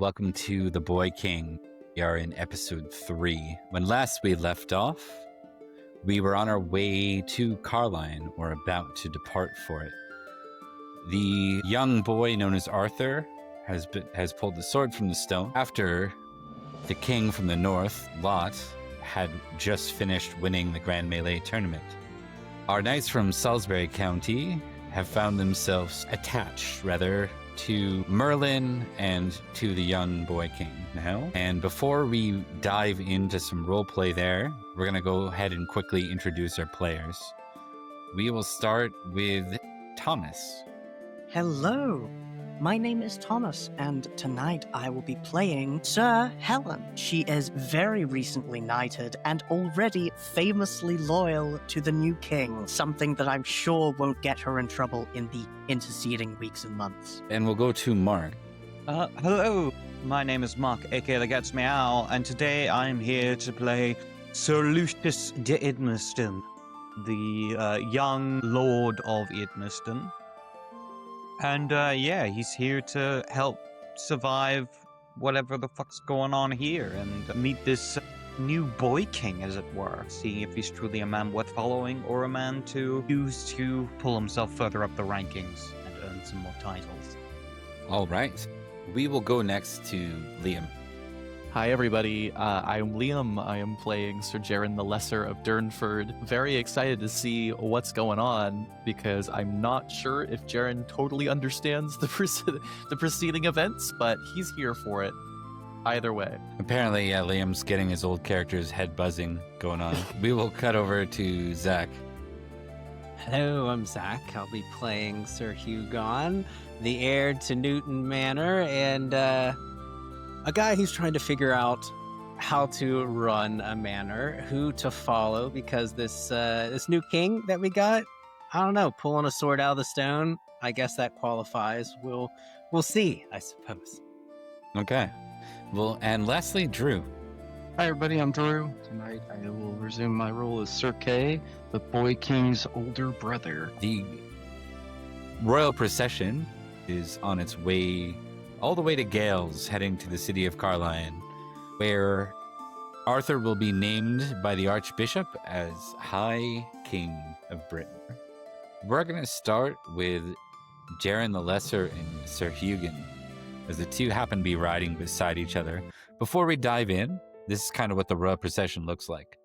welcome to The Boy King. We are in episode 3. When last we left off, we were on our way to Carline, or about to depart for it. The young boy known as Arthur has pulled the sword from the stone after the king from the north, Lot, had just finished winning the Grand Melee tournament. Our knights from Salisbury County have found themselves attached, to Merlin and to the young boy king now. And before we dive into some roleplay there, we're going to go ahead and quickly introduce our players. We will start with Thomas. Hello, my name is Thomas, and tonight I will be playing Sir Helen. She is very recently knighted and already famously loyal to the new king, something that I'm sure won't get her in trouble in the interceding weeks and months. And we'll go to Mark. Hello, my name is Mark, aka The Gets Meow, and today I'm here to play Sir Lucius de Idmiston, the young lord of Idmiston. And he's here to help survive whatever the fuck's going on here and meet this new boy king, as it were, seeing if he's truly a man worth following or a man to use to pull himself further up the rankings and earn some more titles. All right. We will go next to Liam. Hi everybody, I'm Liam. I am playing Sir Jaren the Lesser of Durnford. Very excited to see what's going on because I'm not sure if Jaren totally understands the preceding events, but he's here for it. Either way. Apparently, Liam's getting his old character's head buzzing going on. We will cut over to Zack. Hello, I'm Zack. I'll be playing Sir Hugon, the heir to Newton Manor, and a guy who's trying to figure out how to run a manor, who to follow, because this new king that we got, I don't know, pulling a sword out of the stone, I guess that qualifies. We'll see, I suppose. Okay. Well, and lastly, Drew. Hi everybody, I'm Drew. Tonight I will resume my role as Sir Kay, the Boy King's older brother. The royal procession is on its way all the way to Gales, heading to the city of Carline, where Arthur will be named by the Archbishop as High King of Britain. We're going to start with Jaren the Lesser and Sir Hugon, as the two happen to be riding beside each other. Before we dive in, this is kind of what the royal procession looks like.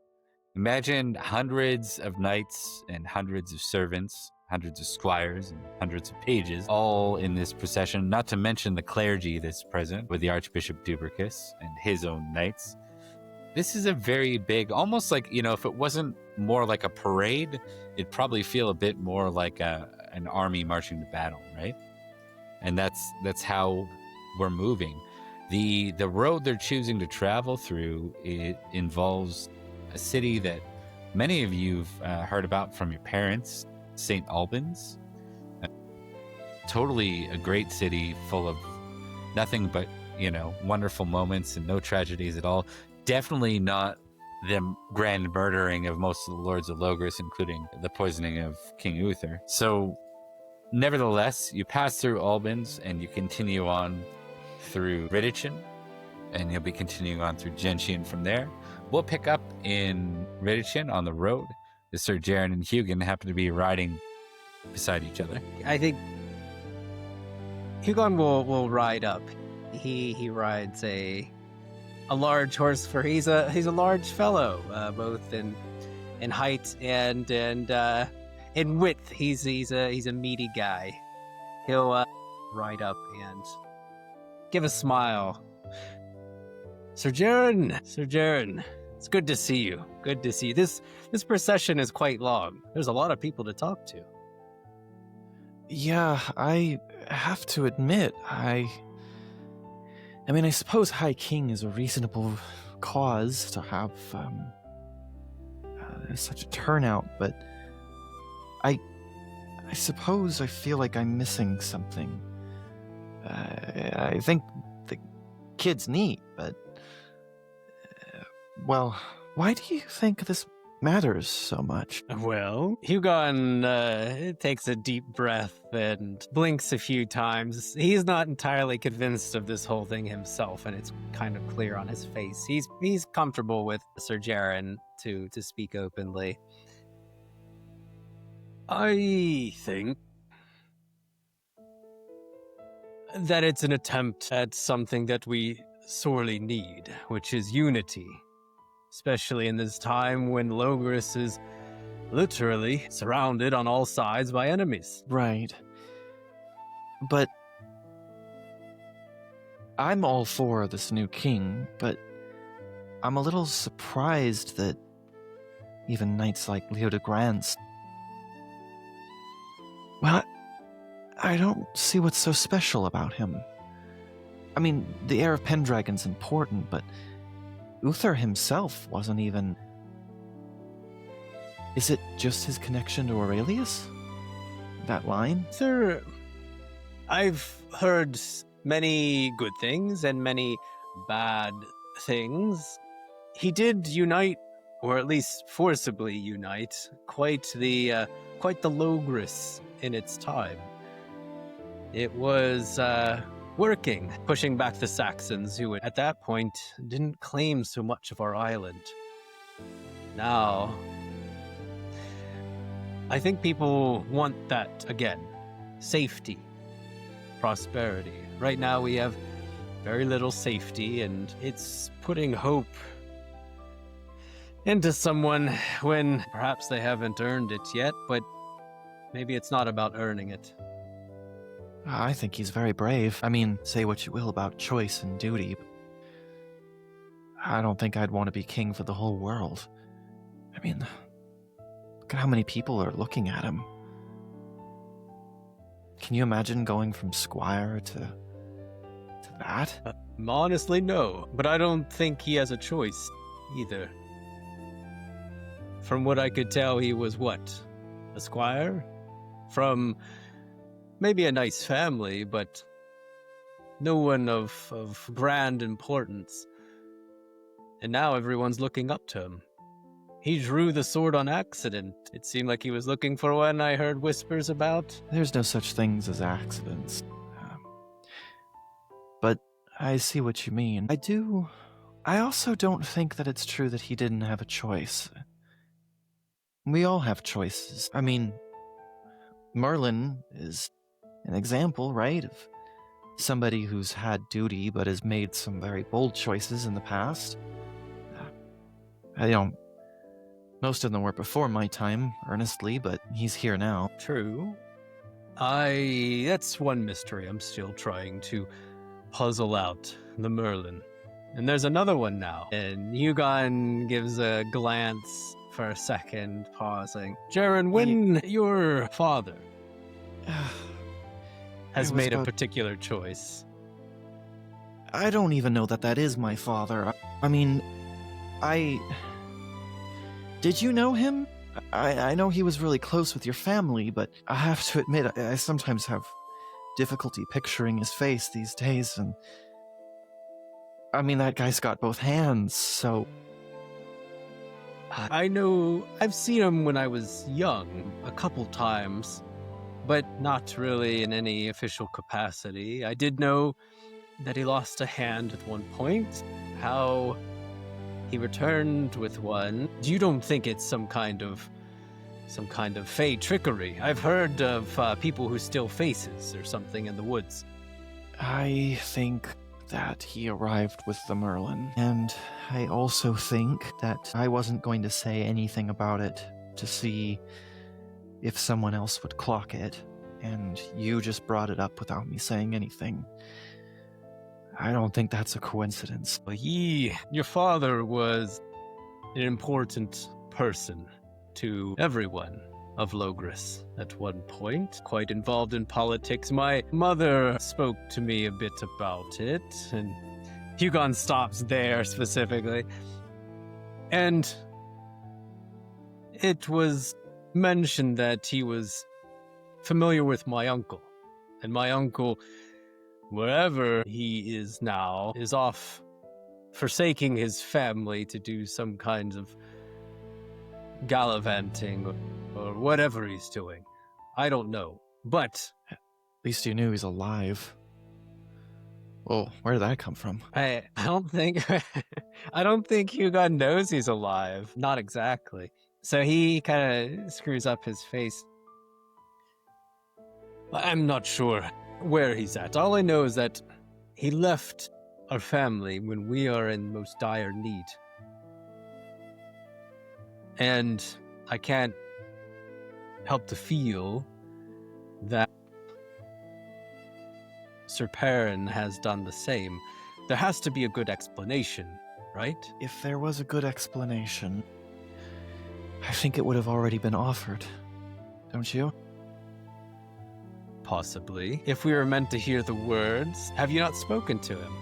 Imagine hundreds of knights and hundreds of servants, hundreds of squires and hundreds of pages, all in this procession, not to mention the clergy that's present with the Archbishop Dubricus and his own knights. This is a very big, almost like, if it wasn't more like a parade, it'd probably feel a bit more like an army marching to battle, right? And that's how we're moving. The road they're choosing to travel through, it involves a city that many of you've heard about from your parents, St. Albans. Totally a great city full of nothing but, wonderful moments and no tragedies at all. Definitely not the grand murdering of most of the Lords of Logres, including the poisoning of King Uther. So, nevertheless, you pass through Albans and you continue on through Riddichin, and you'll be continuing on through Gentian from there. We'll pick up in Riddichin on the road. The Sir Jaren and Hugon happen to be riding beside each other. I think Hugon will ride up. He rides a large horse, for he's a large fellow, both in height and in width. He's a meaty guy. He'll ride up and give a smile. Sir Jaren, it's good to see you. Good to see you. This procession is quite long. There's a lot of people to talk to. Yeah, I have to admit, I suppose High King is a reasonable cause to have such a turnout, but I suppose I feel like I'm missing something. I think the kid's neat, but why do you think this matters so much. Well, Hugon takes a deep breath and blinks a few times. He's not entirely convinced of this whole thing himself, and it's kind of clear on his face. He's comfortable with Sir Jaren to speak openly. I think that it's an attempt at something that we sorely need, which is unity. Especially in this time when Logris is literally surrounded on all sides by enemies. Right. But I'm all for this new king, but I'm a little surprised that even knights like Leo de Grance... Well, I don't see what's so special about him. I mean, the heir of Pendragon's important, but Uther himself wasn't even... Is it just his connection to Aurelius? That line? Sir, I've heard many good things and many bad things. He did unite, or at least forcibly unite, quite the Logris in its time. It was working, pushing back the Saxons, who at that point didn't claim so much of our island. Now, I think people want that again. Safety, prosperity. Right now we have very little safety, and it's putting hope into someone when perhaps they haven't earned it yet, but maybe it's not about earning it. I think he's very brave. I mean, say what you will about choice and duty, but I don't think I'd want to be king for the whole world. I mean, look at how many people are looking at him. Can you imagine going from squire to that? Honestly, no, but I don't think he has a choice either. From what I could tell, he was what? A squire? From maybe a nice family, but no one of grand importance. And now everyone's looking up to him. He drew the sword on accident. It seemed like he was looking for one I heard whispers about. There's no such things as accidents. But I see what you mean. I also don't think that it's true that he didn't have a choice. We all have choices. I mean, Merlin is an example, right, of somebody who's had duty but has made some very bold choices in the past. Most of them were before my time, earnestly, but he's here now. True. That's one mystery I'm still trying to puzzle out, the Merlin. And there's another one now. And Hugon gives a glance for a second, pausing. Jaren, when your father has made a particular choice. I don't even know that is my father. I mean, Did you know him? I know he was really close with your family, but I have to admit, I sometimes have difficulty picturing his face these days, and... I mean, that guy's got both hands, so... I know I've seen him when I was young, a couple times, but not really in any official capacity. I did know that he lost a hand at one point, how he returned with one. You don't think it's some kind of fey trickery? I've heard of people who steal faces or something in the woods. I think that he arrived with the Merlin, and I also think that I wasn't going to say anything about it to see if someone else would clock it, and you just brought it up without me saying anything. I don't think that's a coincidence. Your father was an important person to everyone of Logris at one point, quite involved in politics. My mother spoke to me a bit about it, and Hugon stops there specifically. And it was mentioned that he was familiar with my uncle, and my uncle, wherever he is now, is off forsaking his family to do some kinds of gallivanting or whatever he's doing. I don't know. But At least you knew he's alive. Whoa, where did that come from? I don't think I don't think Hugon knows he's alive. Not exactly. So he kind of screws up his face. I'm not sure where he's at. All I know is that he left our family when we are in most dire need. And I can't help to feel that Sir Perrin has done the same. There has to be a good explanation, right? If there was a good explanation, I think it would have already been offered. Don't you? Possibly. If we were meant to hear the words, have you not spoken to him?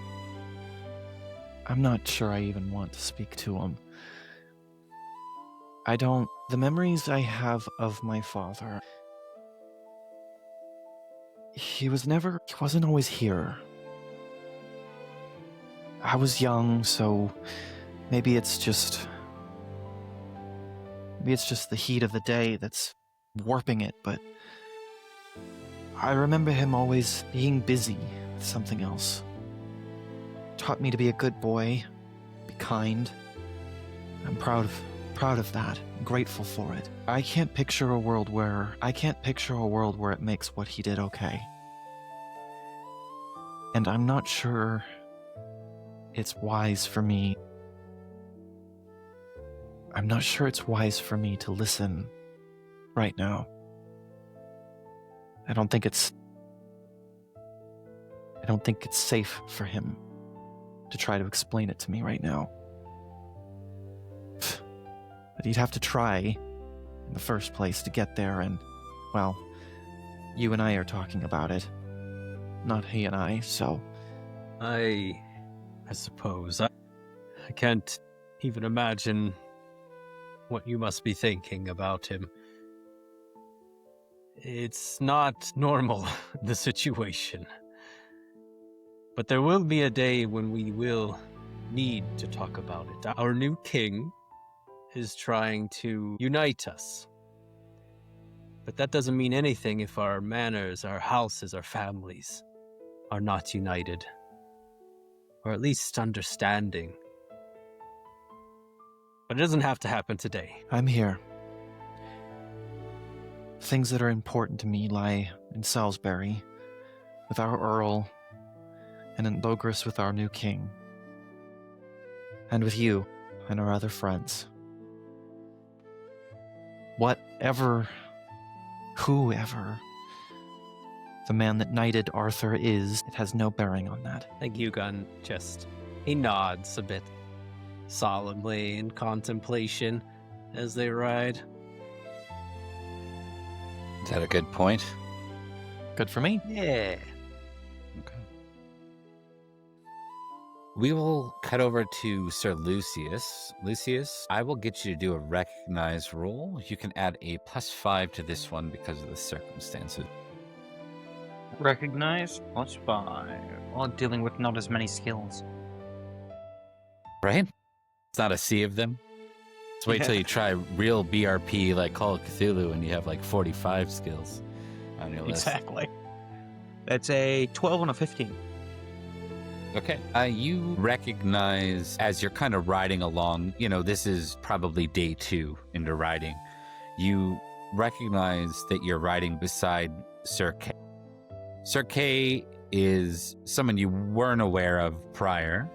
I'm not sure I even want to speak to him. The memories I have of my father, he wasn't always here. I was young, so maybe it's just the heat of the day that's warping it, but I remember him always being busy with something else. Taught me to be a good boy, be kind. I'm proud of that. I'm grateful for it. I can't picture a world where it makes what he did okay. And I'm not sure it's wise for me. I'm not sure it's wise for me to listen right now. I don't think it's safe for him to try to explain it to me right now. But he'd have to try in the first place to get there, and, well, you and I are talking about it. Not he and I, so... I suppose. I can't even imagine what you must be thinking about him. It's not normal, the situation. But there will be a day when we will need to talk about it. Our new king is trying to unite us. But that doesn't mean anything if our manors, our houses, our families are not united. Or at least understanding. But it doesn't have to happen today. I'm here. Things that are important to me lie in Salisbury, with our Earl, and in Logris with our new king. And with you and our other friends. Whoever the man that knighted Arthur is, it has no bearing on that. I think Hugon he nods a bit solemnly in contemplation as they ride. Is that a good point? Good for me. Yeah. Okay. We will cut over to Sir Lucius. Lucius, I will get you to do a recognize roll. You can add a +5 to this one because of the circumstances. Recognize +5. While dealing with not as many skills. Right? It's not a sea of them. Let's wait till you try real BRP like Call of Cthulhu and you have like 45 skills on your list. Exactly. That's a 12 and a 15. Okay. You recognize as you're kind of riding along, this is probably day 2 into riding. You recognize that you're riding beside Sir Kay. Sir Kay is someone you weren't aware of prior,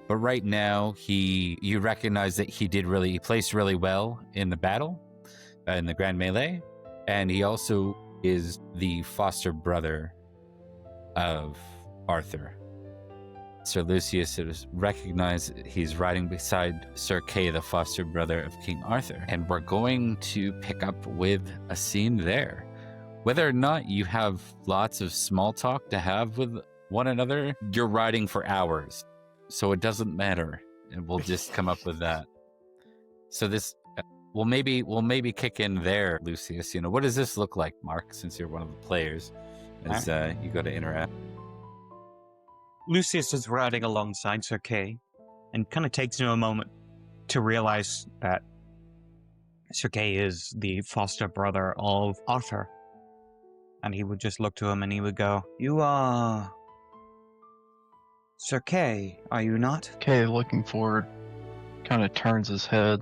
but right now you recognize that he placed really well in the battle, in the Grand Melee, and he also is the foster brother of Arthur. Sir Lucius is recognized he's riding beside Sir Kay, the foster brother of King Arthur, and we're going to pick up with a scene there. Whether or not you have lots of small talk to have with one another, you're riding for hours, so it doesn't matter, and we'll just come up with that. So this, we'll maybe kick in there, Lucius. What does this look like, Mark? Since you're one of the players, as you go to interact. Lucius is riding alongside Sir Kay and kind of takes a moment to realize that Sir Kay is the foster brother of Arthur. And he would just look to him and he would go, "You are Sir Kay, are you not?" Okay, looking forward, kind of turns his head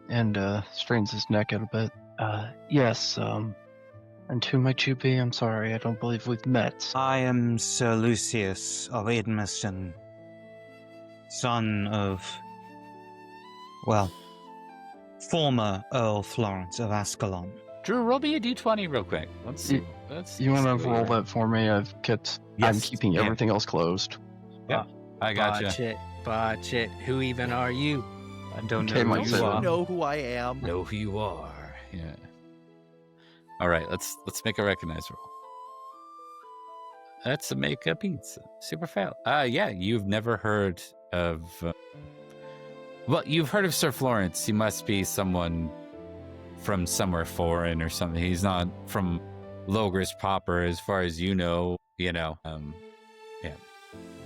and straightens his neck out a bit. Yes, and who might you be? I'm sorry, I don't believe we've met. I am Sir Lucius of Idmiston, son of, well, former Earl Florence of Ascalon. Drew, roll me a d20 real quick. Let's see. You want see to what roll you're- that for me? I'm Yes, keeping yeah. everything else closed. I gotcha. Botch it. Who even are you? I don't Okay, know Mike who said you it. are. know who I am. Know who you are. Yeah. All right, let's make a recognize roll. That's a make a pizza. Super fail. Yeah, you've never heard of. Well, you've heard of Sir Florence. He must be someone from somewhere foreign or something. He's not from Logres proper, as far as you know. Yeah.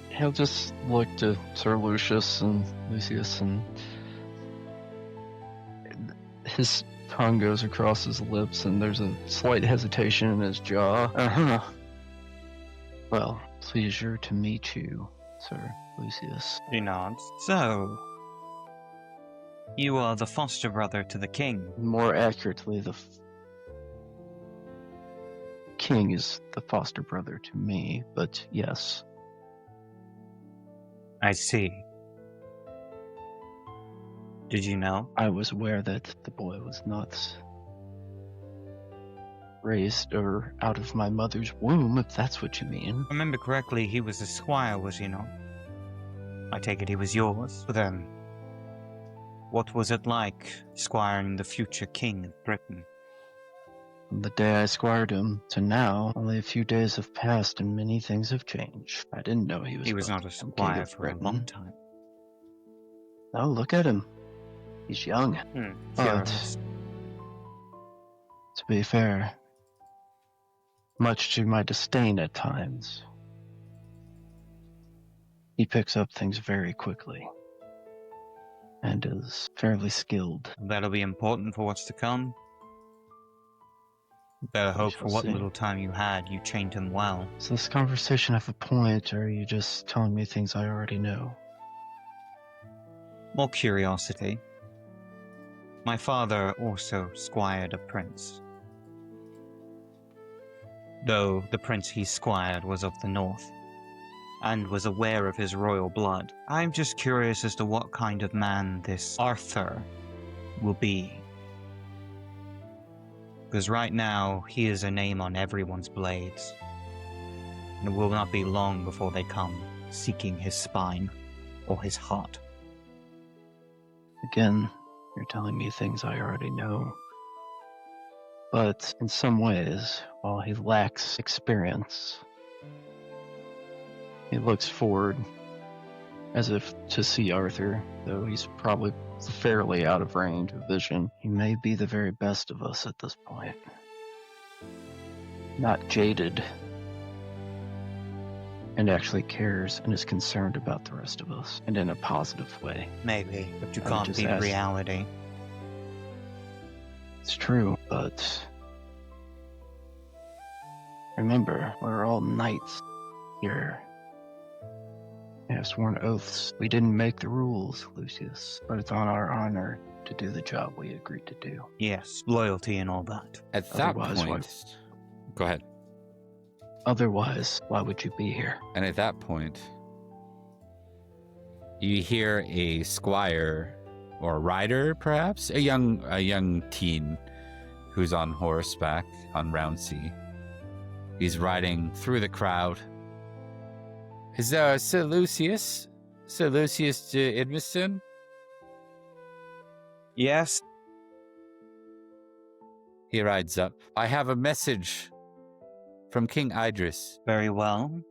He'll just look to Sir Lucius, and his tongue goes across his lips, and there's a slight hesitation in his jaw. Well, pleasure to meet you, Sir Lucius. He nods. So, you are the foster brother to the king. More accurately, the king is the foster brother to me, but yes. I see. Did you know? I was aware that the boy was not raised or out of my mother's womb, if that's what you mean. Remember correctly, he was a squire, was he not? I take it he was yours. But then, what was it like squiring the future king of Britain? From the day I squired him to now, only a few days have passed and many things have changed. I didn't know he was He was about not a to become king squire of for a Britain. long time. Oh, look at him. He's young. But, Curious. to be fair, much to my disdain at times, he picks up things very quickly and is fairly skilled. That'll be important for what's to come. Better hope for shall what see. little time you had, you trained him well. Does this conversation have a point, or are you just telling me things I already know? More curiosity. My father also squired a prince. Though the prince he squired was of the north, and was aware of his royal blood. I'm just curious as to what kind of man this Arthur will be. Because right now, he is a name on everyone's blades. And it will not be long before they come seeking his spine or his heart. Again, you're telling me things I already know. But in some ways, while he lacks experience, he looks forward as if to see Arthur, though he's probably fairly out of range of vision. He may be the very best of us at this point. Not jaded, and actually cares and is concerned about the rest of us, and in a positive way. Maybe, but you I would can't just beat ask- reality. It's true, but remember, we're all knights here. We have sworn oaths. We didn't make the rules, Lucius, but it's on our honor to do the job we agreed to do. Yes, loyalty and all that. At that Otherwise, why- point, go ahead. Otherwise, why would you be here? And at that point, you hear a squire or rider, perhaps a young teen who's on horseback on Roundsea. He's riding through the crowd. Is there Sir Lucius to Idmiston? Yes, He rides up. I have a message from King Idris. very well.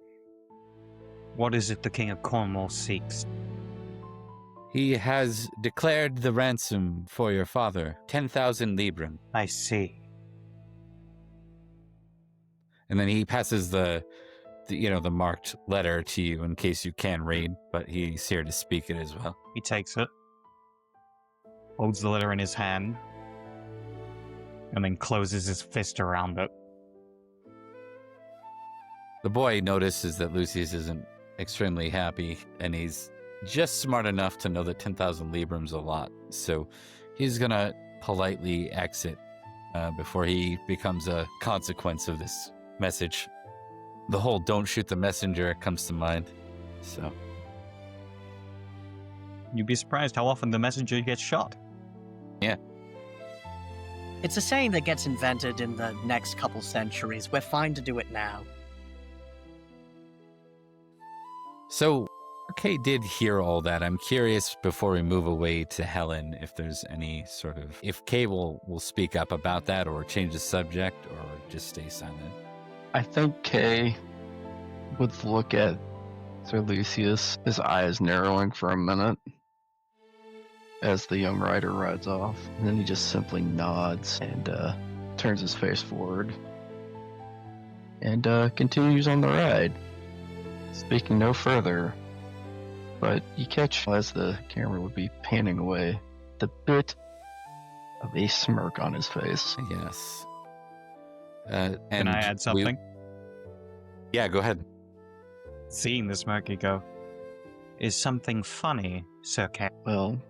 What is it the King of Cornwall seeks? He has declared the ransom for your father, 10,000 libram. I see. And then he passes the marked letter to you in case you can read, but he's here to speak it as well. He takes it. holds the letter in his hand, and then closes his fist around it. The boy notices that Lucius isn't extremely happy, and he's just smart enough to know that 10,000 librum's a lot. So he's going to politely exit before he becomes a consequence of this message. The whole don't shoot the messenger comes to mind. So You'd be surprised how often the messenger gets shot. yeah. It's a saying that gets invented in the next couple centuries. We're fine to do it now. So Kay did hear all that. I'm curious before we move away to Helen if there's any sort of, if Kay will speak up about that or change the subject or just stay silent. I think Kay would look at Sir Lucius, his eyes narrowing for a minute as the young rider rides off. And then he just simply nods and turns his face forward and continues on the ride, speaking no further. But you catch, as the camera would be panning away, the bit of a smirk on his face. Yes. Can I add something? Yeah, go ahead. Seeing the smirky go, is something funny, Sir Kay? Well,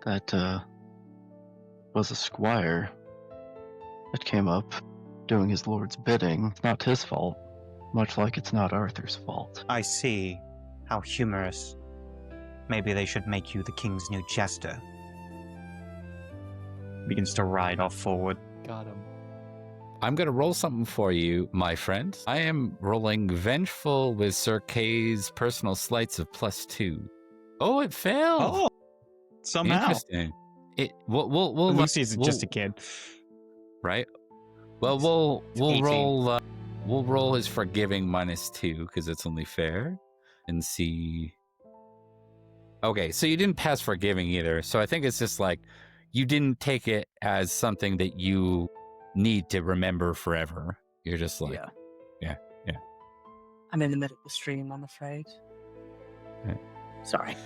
that was a squire that came up doing his lord's bidding. It's not his fault, much like it's not Arthur's fault. I see. How humorous. Maybe they should make you the king's new jester. Begins to ride off forward. Got him. I'm going to roll something for you, my friend. I am rolling Vengeful with Sir Kay's personal sleights of +2. Oh, it failed. Oh, somehow. Interesting. We'll Lucy's just a kid. Right? Well, we'll 18. roll we'll roll his forgiving -2 because it's only fair and see. Okay, so you didn't pass forgiving either. So I think it's just like you didn't take it as something that you need to remember forever. You're just like, yeah. I'm in the middle of the stream, I'm afraid. Yeah. Sorry.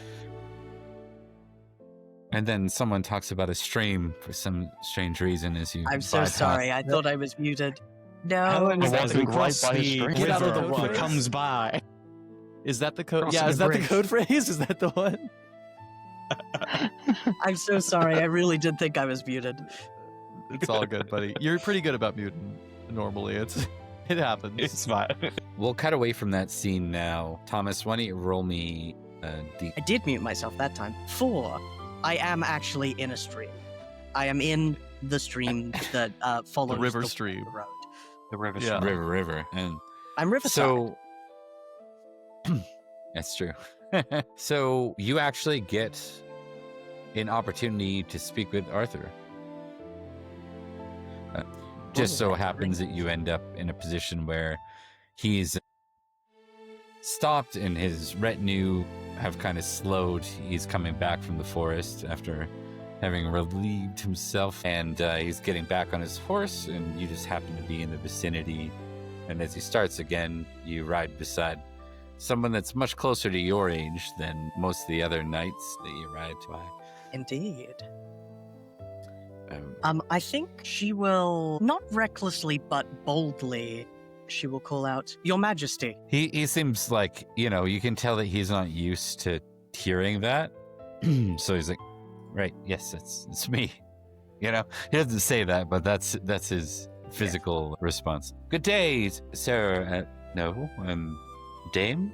And then someone talks about a stream for some strange reason as you I'm so bypass. sorry. I thought I was muted. No. Helen is Walking across right by the the stream. Get out of the river way. comes by. Is that the code? Crossing Yeah, a is that the bridge. code phrase? Is that the one? I'm so sorry. I really did think I was muted. It's all good, buddy. You're pretty good about muting normally. It happens. It's fine. We'll cut away from that scene now. Thomas, why don't you roll me a D? I did mute myself that time. 4. I am actually in a stream. I am in the stream that follows river the stream. road. The river. Yeah. River. And I'm Riverside. so that's true. So you actually get an opportunity to speak with Arthur. Just so happens that you end up in a position where he's stopped and his retinue have kind of slowed. He's coming back from the forest after having relieved himself, and he's getting back on his horse, and you just happen to be in the vicinity. And as he starts again, you ride beside someone that's much closer to your age than most of the other knights that you ride by. Indeed. I think she will, not recklessly, but boldly, she will call out, Your Majesty. He seems like, you can tell that he's not used to hearing that. So he's like, right, yes, it's me. He doesn't say that, but that's his physical response. Good day, sir. No, Dame?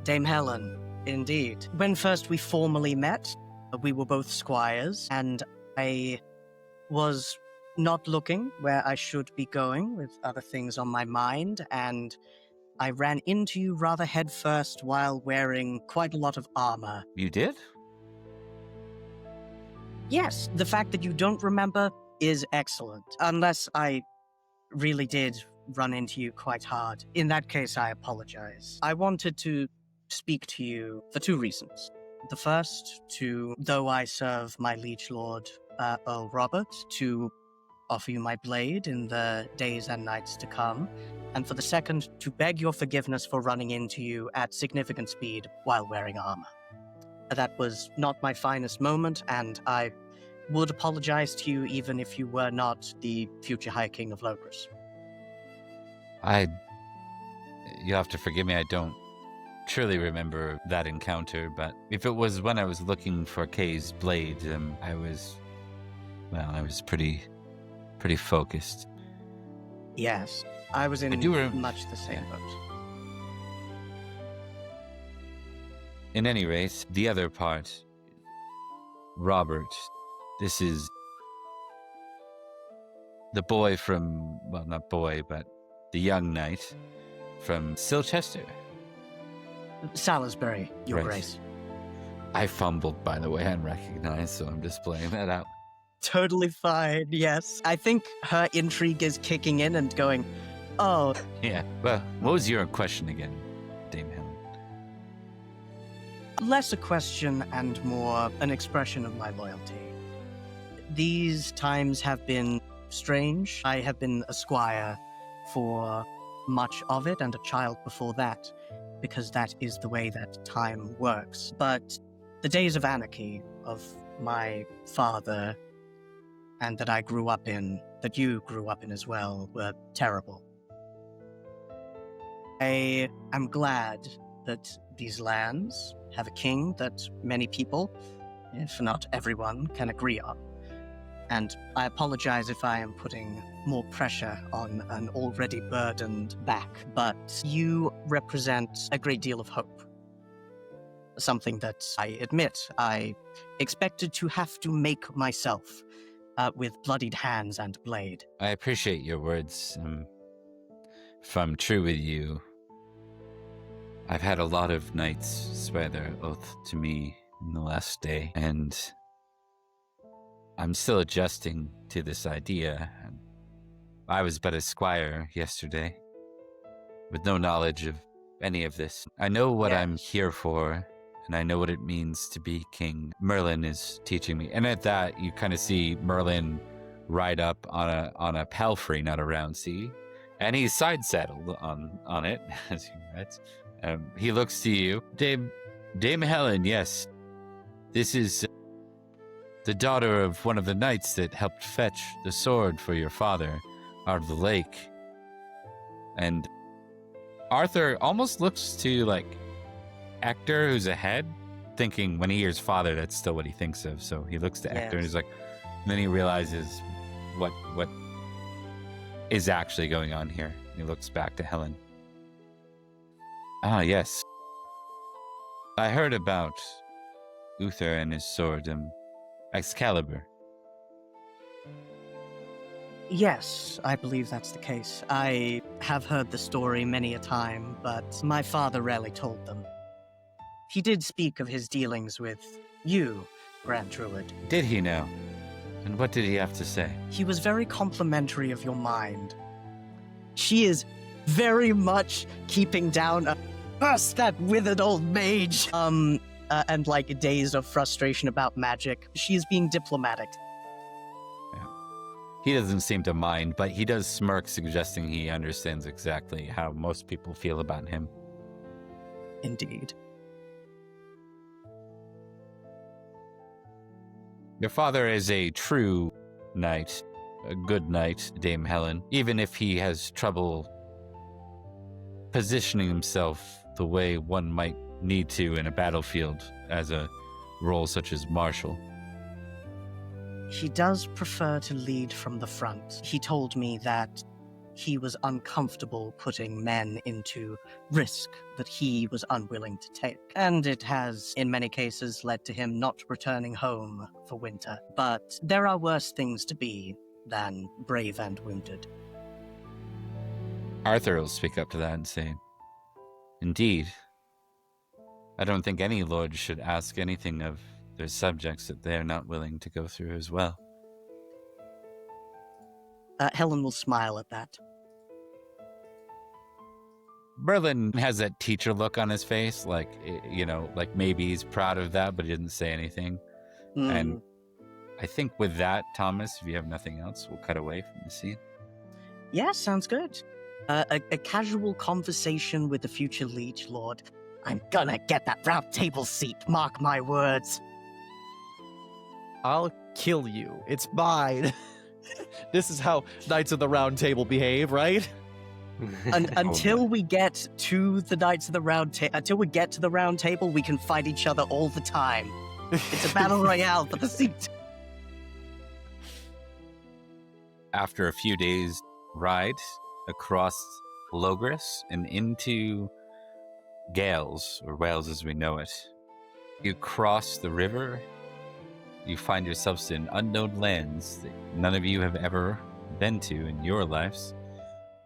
Dame Helen, indeed. When first we formally met, we were both squires, and I was not looking where I should be going with other things on my mind, and I ran into you rather headfirst while wearing quite a lot of armor. You did? Yes, the fact that you don't remember is excellent, unless I really did run into you quite hard. In that case, I apologize. I wanted to speak to you for 2 reasons. The first, though I serve my liege lord, Earl Robert, to offer you my blade in the days and nights to come, and for the second, to beg your forgiveness for running into you at significant speed while wearing armor. That was not my finest moment, and I would apologize to you even if you were not the future High King of Logres. You have to forgive me, I don't truly remember that encounter, but if it was when I was looking for Kay's blade, I was pretty focused. Yes, I was in much the same boat. In any rate, the other part, Robert, this is the boy from, well, not boy, but the young knight from Silchester. Salisbury, Your Grace. I fumbled, by the way, unrecognized, so I'm just playing that out. Totally fine, yes. I think her intrigue is kicking in and going, oh. Yeah, well, what was your question again, Dame Helen? Less a question and more an expression of my loyalty. These times have been strange. I have been a squire for much of it and a child before that, because that is the way that time works. But the days of anarchy of my father and that I grew up in, that you grew up in as well, were terrible. I am glad that these lands have a king that many people, if not everyone, can agree on. And I apologize if I am putting more pressure on an already burdened back, but you represent a great deal of hope. Something that I admit I expected to have to make myself with bloodied hands and blade. I appreciate your words. If I'm true with you, I've had a lot of knights swear their oath to me in the last day, and I'm still adjusting to this idea. I was but a squire yesterday, with no knowledge of any of this. I know what I'm here for, and I know what it means to be king. Merlin is teaching me. And at that, you kind of see Merlin ride up on a palfrey, not a round sea, and he's side saddled on it, as you read. He looks to you. Dame Helen, yes. This is the daughter of one of the knights that helped fetch the sword for your father out of the lake. And Arthur almost looks to, like, Hector, who's ahead, thinking when he hears father, that's still what he thinks of. So he looks to Hector and he's like, and then he realizes what is actually going on here. He looks back to Helen. Ah, yes. I heard about Uther and his sword, Excalibur. Yes, I believe that's the case. I have heard the story many a time, but my father rarely told them. He did speak of his dealings with you, Grand Druid. Did he now? And what did he have to say? He was very complimentary of your mind. She is very much keeping down that withered old mage. And like days of frustration about magic. She is being diplomatic. Yeah. He doesn't seem to mind, but he does smirk, suggesting he understands exactly how most people feel about him. Indeed. Your father is a true knight, a good knight, Dame Helen, even if he has trouble positioning himself the way one might need to in a battlefield as a role such as marshal. He does prefer to lead from the front. He told me that he was uncomfortable putting men into risk that he was unwilling to take. And it has, in many cases, led to him not returning home for winter. But there are worse things to be than brave and wounded. Arthur will speak up to that and say, indeed. I don't think any lord should ask anything of their subjects that they are not willing to go through as well. Helen will smile at that. Merlin has that teacher look on his face, like, you know, like maybe he's proud of that, but he didn't say anything. And I think with that, Thomas, if you have nothing else, we'll cut away from the scene. Yeah, sounds good. A casual conversation with the future liege lord. I'm gonna get that round table seat, mark my words. I'll kill you. It's mine. This is how Knights of the Round Table behave, right? Until we get to the Knights of the Round Table, until we get to the Round Table, we can fight each other all the time. It's a battle royale for the seat. After a few days' ride across Logris and into Gales, or Wales as we know it, you cross the river. You find yourselves in unknown lands that none of you have ever been to in your lives.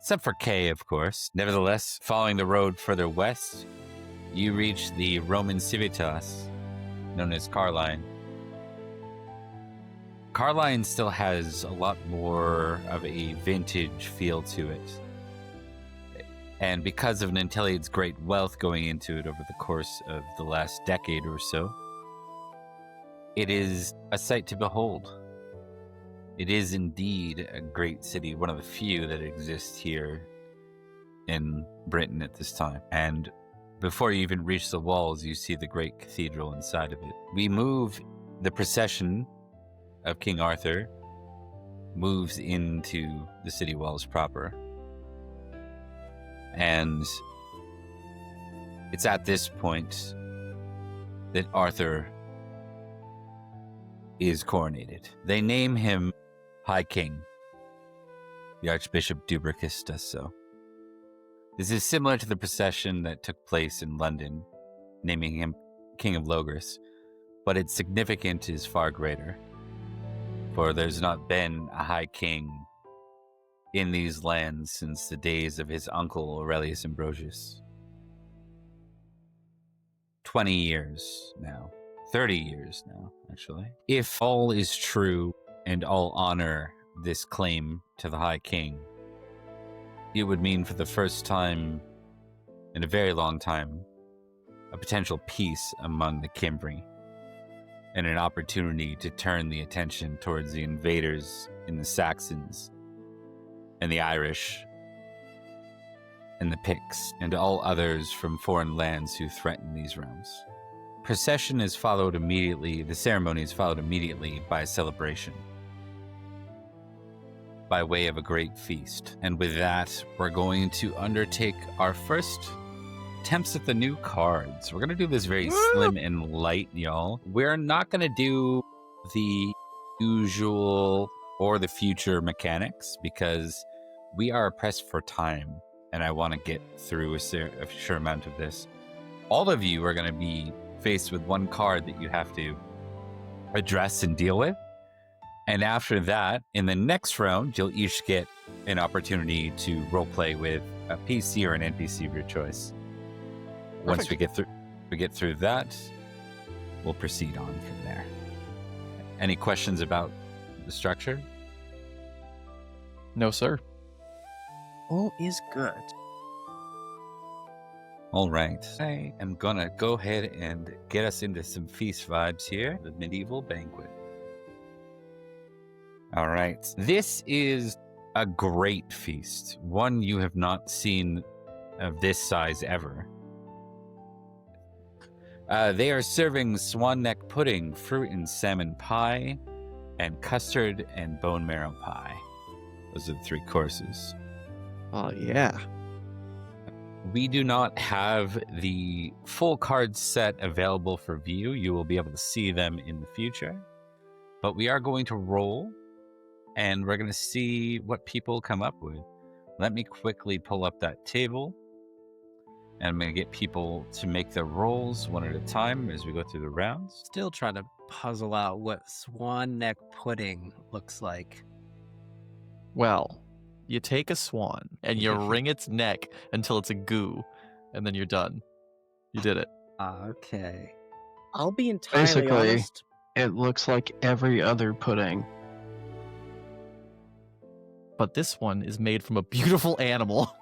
Except for Kay, of course. Nevertheless, following the road further west, you reach the Roman Civitas, known as Carline. Carline still has a lot more of a vintage feel to it. And because of Nanteliad's great wealth going into it over the course of the last decade or so, it is a sight to behold. It is indeed a great city, one of the few that exist here in Britain at this time. And before you even reach the walls, you see the great cathedral inside of it. We move, the procession of King Arthur moves into the city walls proper. And it's at this point that Arthur is coronated. They name him High King. The Archbishop Dubricus does so. This is similar to the procession that took place in London, naming him King of Logris, but its significance is far greater, for there's not been a High King in these lands since the days of his uncle Aurelius Ambrosius. 20 years now. 30 years now, actually. If all is true and all honor this claim to the High King, it would mean for the first time in a very long time a potential peace among the Cimbri and an opportunity to turn the attention towards the invaders in the Saxons and the Irish and the Picts and all others from foreign lands who threaten these realms. Procession is followed immediately, the ceremony is followed immediately by a celebration, by way of a great feast. And with that, we're going to undertake our first attempts at the new cards. We're going to do this very slim and light, y'all. We're not going to do the usual or the future mechanics because we are pressed for time and I want to get through a sure amount of this. All of you are going to be faced with one card that you have to address and deal with. And after that, in the next round, you'll each get an opportunity to roleplay with a PC or an NPC of your choice. Once we get through that, we'll proceed on from there. Any questions about the structure? No, sir. All is good. All right. I am going to go ahead and get us into some feast vibes here. The medieval banquet. All right. This is a great feast. One you have not seen of this size ever. They are serving swan neck pudding, fruit and salmon pie, and custard and bone marrow pie. Those are the 3 courses. Oh, yeah. We do not have the full card set available for view. You will be able to see them in the future. But we are going to roll, and we're going to see what people come up with. Let me quickly pull up that table, and I'm going to get people to make their rolls one at a time as we go through the rounds. Still trying to puzzle out what swan neck pudding looks like. Well, you take a swan and you wring its neck until it's a goo, and then you're done. You did it. Okay. I'll be entirely Basically, honest. it looks like every other pudding. But this one is made from a beautiful animal.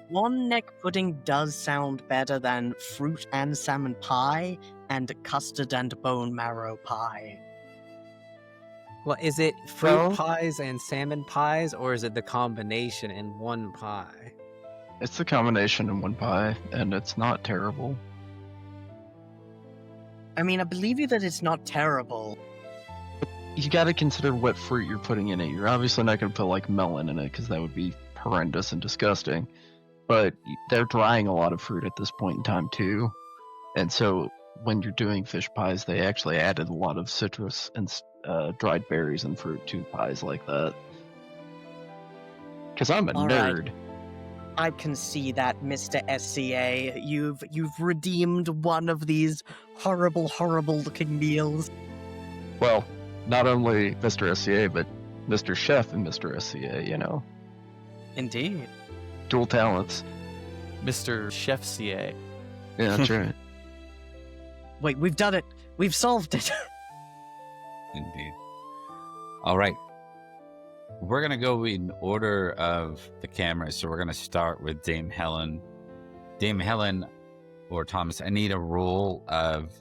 One neck pudding does sound better than fruit and salmon pie and custard and bone marrow pie. Well, is it fruit Well- pies and salmon pies, or is it the combination in one pie? It's a combination in one pie, and it's not terrible. I mean, I believe you that it's not terrible. You got to consider what fruit you're putting in it. You're obviously not going to put like melon in it because that would be horrendous and disgusting. But they're drying a lot of fruit at this point in time too, and so when you're doing fish pies, they actually added a lot of citrus and dried berries and fruit to pies like that. Because I'm a All right. nerd. I can see that, Mr. SCA. You've redeemed one of these horrible, horrible looking meals. Well, not only Mr. SCA, but Mr. Chef and Mr. SCA, you know. Indeed. Dual talents. Mr. Chef CA. Yeah, that's right. Wait, we've done it. We've solved it. Indeed. All right. We're going to go in order of the cameras. So we're going to start with Dame Helen. Dame Helen or Thomas, I need a roll of...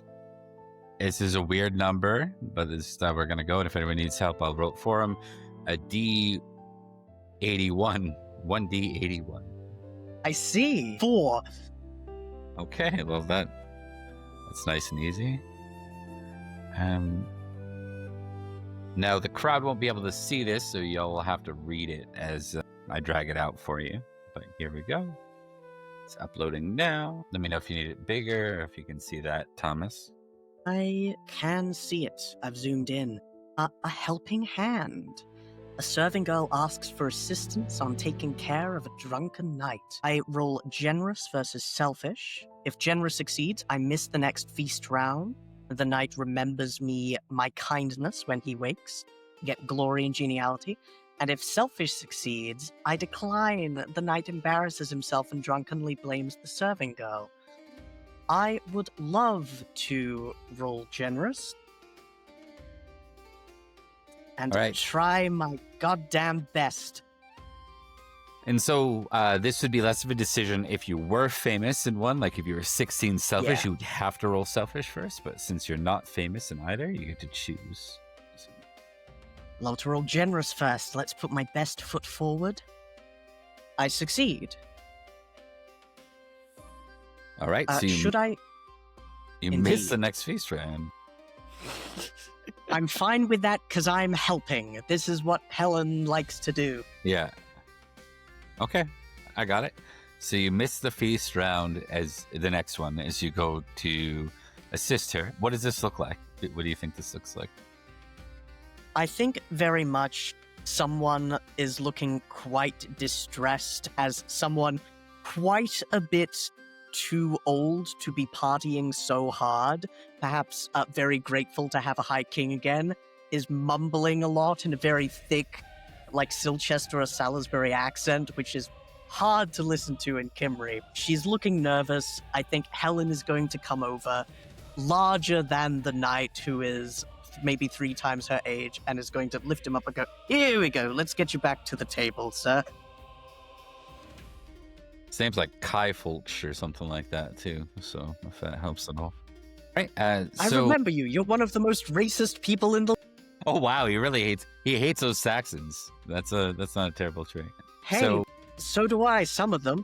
This is a weird number, but this is how we're going to go. And if anyone needs help, I'll roll it for them. A D81. 1D81. I see. 4. Okay, well that's nice and easy. Now the crowd won't be able to see this, so y'all will have to read it as I drag it out for you. But here we go. It's uploading now. Let me know if you need it bigger, or if you can see that, Thomas. I can see it. I've zoomed in. A helping hand. A serving girl asks for assistance on taking care of a drunken knight. I roll generous versus selfish. If generous succeeds, I miss the next feast round. The knight remembers me my kindness when he wakes, get glory and geniality. And if selfish succeeds, I decline. The knight embarrasses himself and drunkenly blames the serving girl. I would love to roll generous and All right. try my goddamn best. And so this would be less of a decision if you were famous in one. Like if you were 16 selfish, Yeah. you would have to roll selfish first. But since you're not famous in either, you get to choose. Love to roll generous first. Let's put my best foot forward. I succeed. All right. So you miss Indeed. the next feast round. I'm fine with that because I'm helping. This is what Helen likes to do. Yeah. Okay, I got it. So you miss the feast round as the next one as you go to assist her. What does this look like? What do you think this looks like? I think very much someone is looking quite distressed as someone quite a bit too old to be partying so hard, perhaps very grateful to have a High King again, is mumbling a lot in a very thick, like Silchester or Salisbury accent, which is hard to listen to in Kimry. She's looking nervous. I think Helen is going to come over, larger than the knight, who is maybe 3 times her age, and is going to lift him up and go, "Here we go, let's get you back to the table, sir." His name's like Kai Fulch or something like that too. So if that helps at all. Right. I remember you. You're one of the most racist people in the... Oh wow, he hates those Saxons. That's not a terrible trait. Hey, so do I, some of them.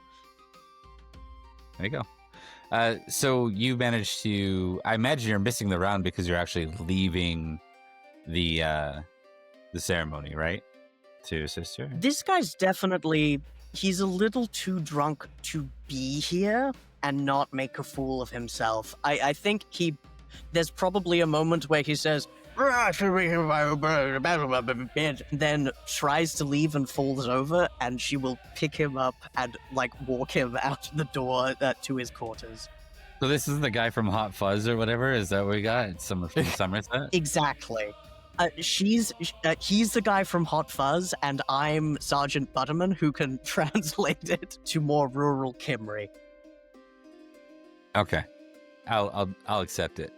There you go. So you managed to... I imagine you're missing the round because you're actually leaving the ceremony, right? To assist her? This guy's definitely... He's a little too drunk to be here and not make a fool of himself. I think there's probably a moment where he says, then tries to leave and falls over, and she will pick him up and walk him out the door to his quarters. So this is the guy from Hot Fuzz or whatever? Is that what we got? It's someone from Somerset? Exactly. He's the guy from Hot Fuzz, and I'm Sergeant Butterman, who can translate it to more rural Kimry. Okay. I'll accept it.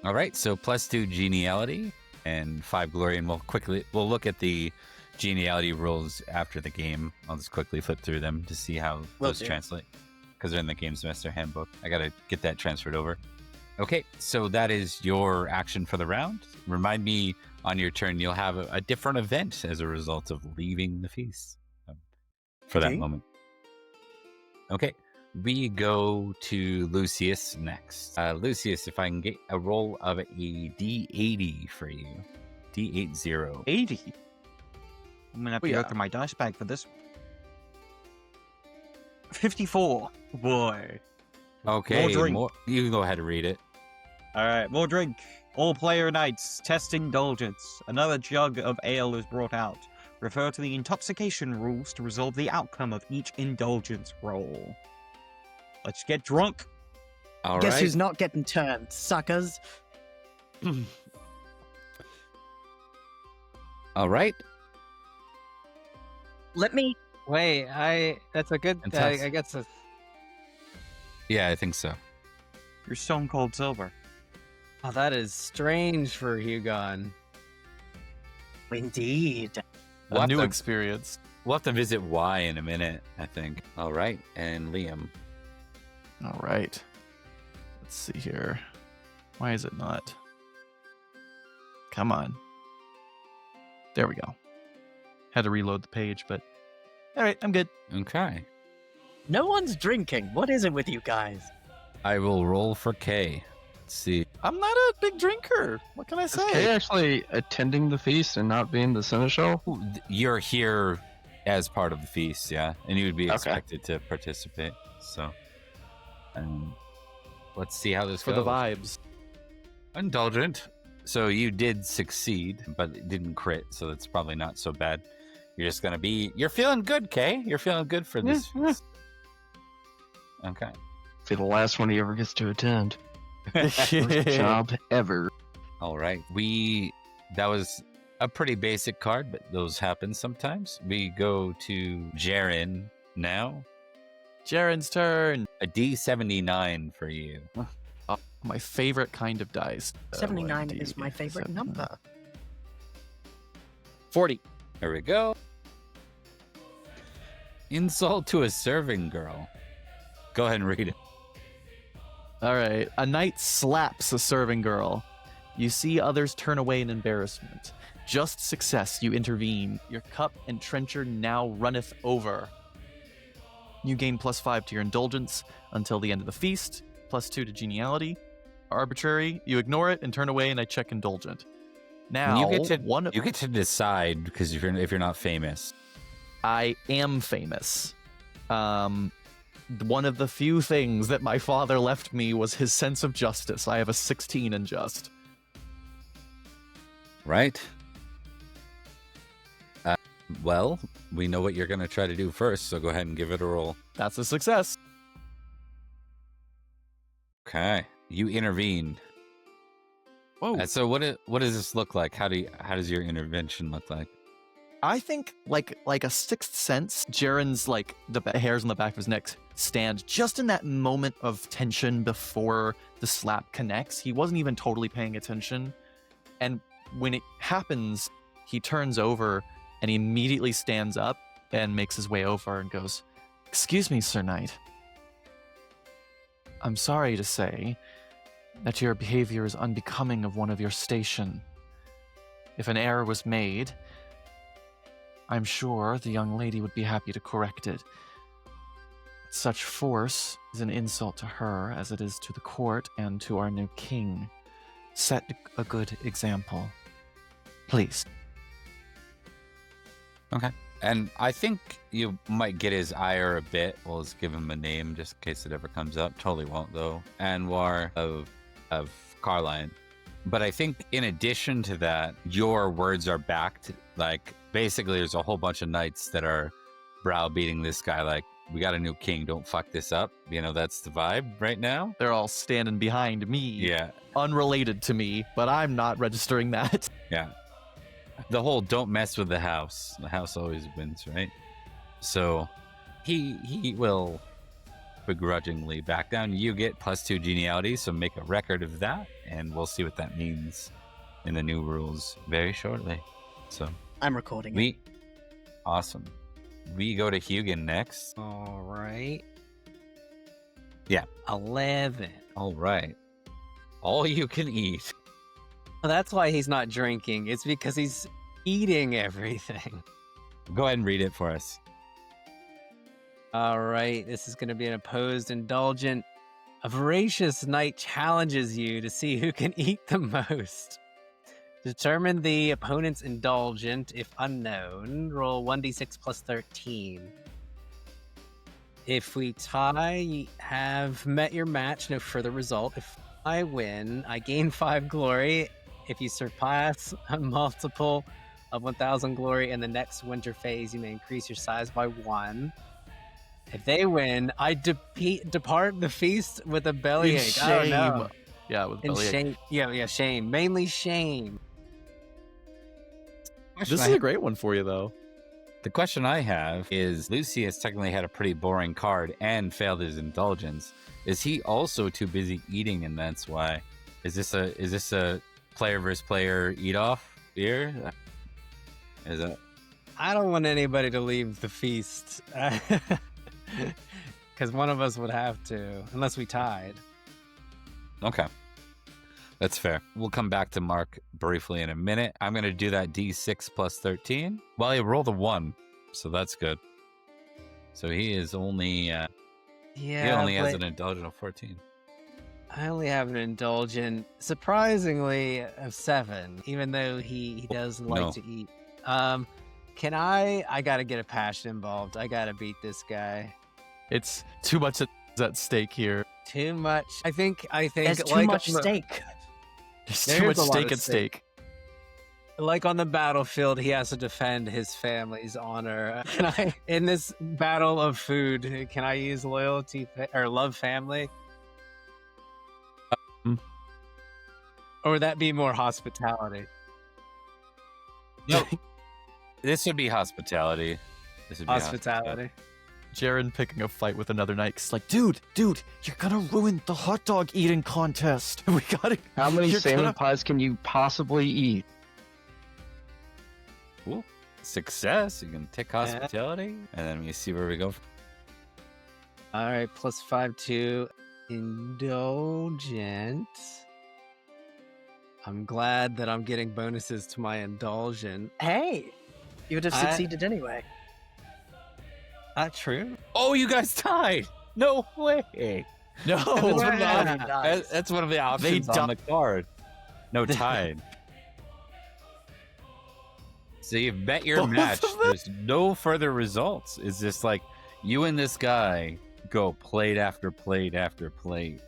All right, so +2 geniality and 5 glory, and we'll look at the geniality rules after the game. I'll just quickly flip through them to see how those translate, because they're in the Game Semester Handbook. I gotta get that transferred over. Okay, so that is your action for the round. Remind me on your turn, you'll have a different event as a result of leaving the feast for that moment. Okay. We go to Lucius next. Lucius, if I can get a roll of a D80 for you. D80. 80. I'm going to have to Oh, yeah. look at my dice bag for this. 54. Boy. Okay, drink. you can go ahead and read it. All right, more drink. All player knights, test indulgence. Another jug of ale is brought out. Refer to the intoxication rules to resolve the outcome of each indulgence roll. Let's get drunk. All Guess right. who's not getting turned, suckers? All right. Let me. Wait, that's a good. And test. I guess. Yeah, I think so. You're stone cold silver. Oh, that is strange for Hugon. Indeed. We'll A have new to- experience. We'll have to visit Y in a minute, I think. All right. And Liam. All right. Let's see here. Why is it not? Come on. There we go. Had to reload the page, but all right, I'm good. Okay. No one's drinking. What is it with you guys? I will roll for K. Let's see. I'm not a big drinker. What can I Is Kay say? actually attending the feast and not being the seneschal? You're here as part of the feast, yeah, and you would be Okay. expected to participate. So, let's see how this For goes. the vibes. Indulgent. So you did succeed, but it didn't crit, so that's probably not so bad. You're just gonna be. You're feeling good, Kay. You're feeling good for this. Yeah, yeah. feast. Okay. Be the last one he ever gets to attend. Worst job ever. All right. That was a pretty basic card, but those happen sometimes. We go to Jaren now. Jaren's turn. A D79 for you. Oh, my favorite kind of dice. 79 1D, is my favorite 79. number. 40. There we go. Insult to a serving girl. Go ahead and read it. All right. A knight slaps a serving girl. You see others turn away in embarrassment. Just success, you intervene. Your cup and trencher now runneth over. You gain +5 to your indulgence until the end of the feast, +2 to geniality. Arbitrary, you ignore it and turn away, and I check indulgent. Now, you get to one you get to decide because if you're not famous. I am famous. One of the few things that my father left me was his sense of justice. I have a 16 in just. Right. Well, we know what you're going to try to do first, so go ahead and give it a roll. That's a success. Okay. You intervene. Whoa. So what does this look like? How does your intervention look like? I think like a sixth sense, Jaren's like the hairs on the back of his neck stand just in that moment of tension before the slap connects. He wasn't even totally paying attention. And when it happens, he turns over and he immediately stands up and makes his way over and goes, "Excuse me, Sir Knight. I'm sorry to say that your behavior is unbecoming of one of your station. If an error was made, I'm sure the young lady would be happy to correct it. Such force is an insult to her as it is to the court and to our new king. Set a good example. Please." Okay. And I think you might get his ire a bit. We'll just give him a name just in case it ever comes up. Totally won't, though. Anwar of Carline. But I think in addition to that, your words are backed. Like, basically, there's a whole bunch of knights that are browbeating this guy. Like, we got a new king. Don't fuck this up. You know, that's the vibe right now. They're all standing behind me. Yeah. Unrelated to me, but I'm not registering that. Yeah. The whole don't mess with the house. The house always wins, right? So he will begrudgingly back down. You get +2 geniality, so make a record of that, and we'll see what that means in the new rules very shortly. So I'm recording it. Awesome. We go to Hugon next. All right. Yeah. 11. All right. All you can eat. Well, that's why he's not drinking. It's because he's eating everything. Go ahead and read it for us. All right, this is going to be an opposed indulgent. A voracious knight challenges you to see who can eat the most. Determine the opponent's indulgent if unknown. Roll 1d6 plus 13. If we tie, you have met your match, no further result. If I win, I gain 5 glory. If you surpass a multiple of 1,000 glory in the next winter phase, you may increase your size by 1. If they win, I depart the feast with a bellyache. I don't know. Yeah, with And bellyache. shame. Yeah, shame. Mainly shame. This is a great one for you, though. The question I have is, Lucius technically had a pretty boring card and failed his indulgence. Is he also too busy eating, and that's why? Is this a player versus player eat off here? Is that? I don't want anybody to leave the feast. Because one of us would have to, unless we tied. Okay. That's fair. We'll come back to Mark briefly in a minute. I'm going to do that D6 plus 13. Well, he rolled a 1, so that's good. So he is only... he only has an indulgent of 14. I only have an indulgent, surprisingly, of 7, even though he does like to eat. Can I gotta get a passion involved. I gotta beat this guy. It's too much at stake here. Too much. I think There's too like much on the- stake. There's There's too much a lot stake at at stake. Like on the battlefield, he has to defend his family's honor. Can I, in this battle of food, can I use loyalty or love family? Or would that be more hospitality? No. This would be hospitality. This would be Hospitality. Jaren picking a fight with another knight. 'Cause like, dude, you're gonna ruin the hot dog eating contest. We gotta. How many you're salmon gonna- pies can you possibly eat? Cool. Success. You can tick hospitality, and then we see where we go. All right, plus 5 to indulgent. I'm glad that I'm getting bonuses to my indulgent. Hey, you would have succeeded anyway. Not true. Oh, you guys tied. No way. No. That's one of the Yeah. op- that's one of the options on the card. No, tied. So you've met your Both match. of them? There's no further results. It's just like you and this guy go plate after plate after plate,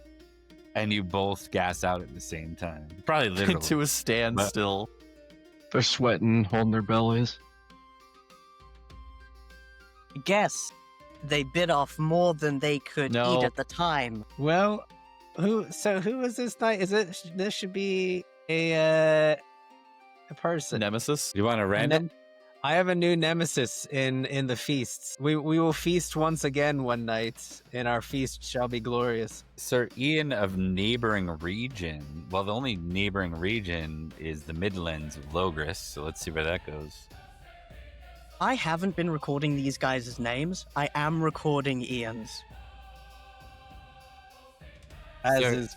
and you both gas out at the same time. Probably literally. to a standstill. They're sweating, holding their bellies. Guess they bit off more than they could No. eat at the time. Well, who is this knight? This should be a person. Nemesis. You want a random? I have a new nemesis in the feasts. We will feast once again one night, and our feast shall be glorious. Sir Ian of neighboring region. Well, the only neighboring region is the Midlands of Logris, so let's see where that goes. I haven't been recording these guys' names. I am recording Ian's. As Sir- is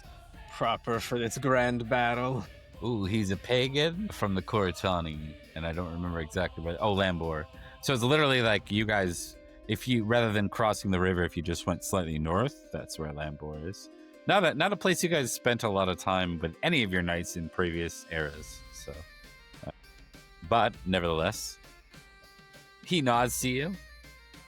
proper for this grand battle. Ooh, he's a pagan from the Coritani, and I don't remember exactly where. Oh, Lambor. So it's literally like you guys, if you, rather than crossing the river, if you just went slightly north, that's where Lambor is. Not a place you guys spent a lot of time with any of your knights in previous eras. So, but nevertheless, he nods to you.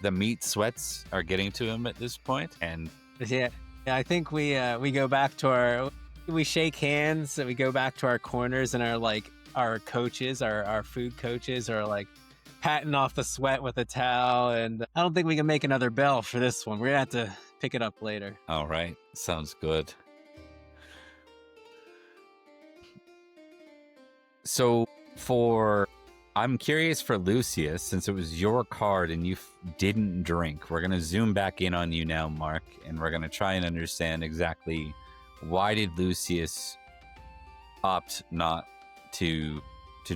The meat sweats are getting to him at this point, and Yeah, I think we go back to we shake hands, and we go back to our corners, and our coaches, our food coaches are like patting off the sweat with a towel, and I don't think we can make another bell for this one. We're gonna have to pick it up later. all right, sounds good. So I'm curious for Lucius, since it was your card and you didn't drink. We're going to zoom back in on you now, Mark, and we're going to try and understand exactly why did Lucius opt not to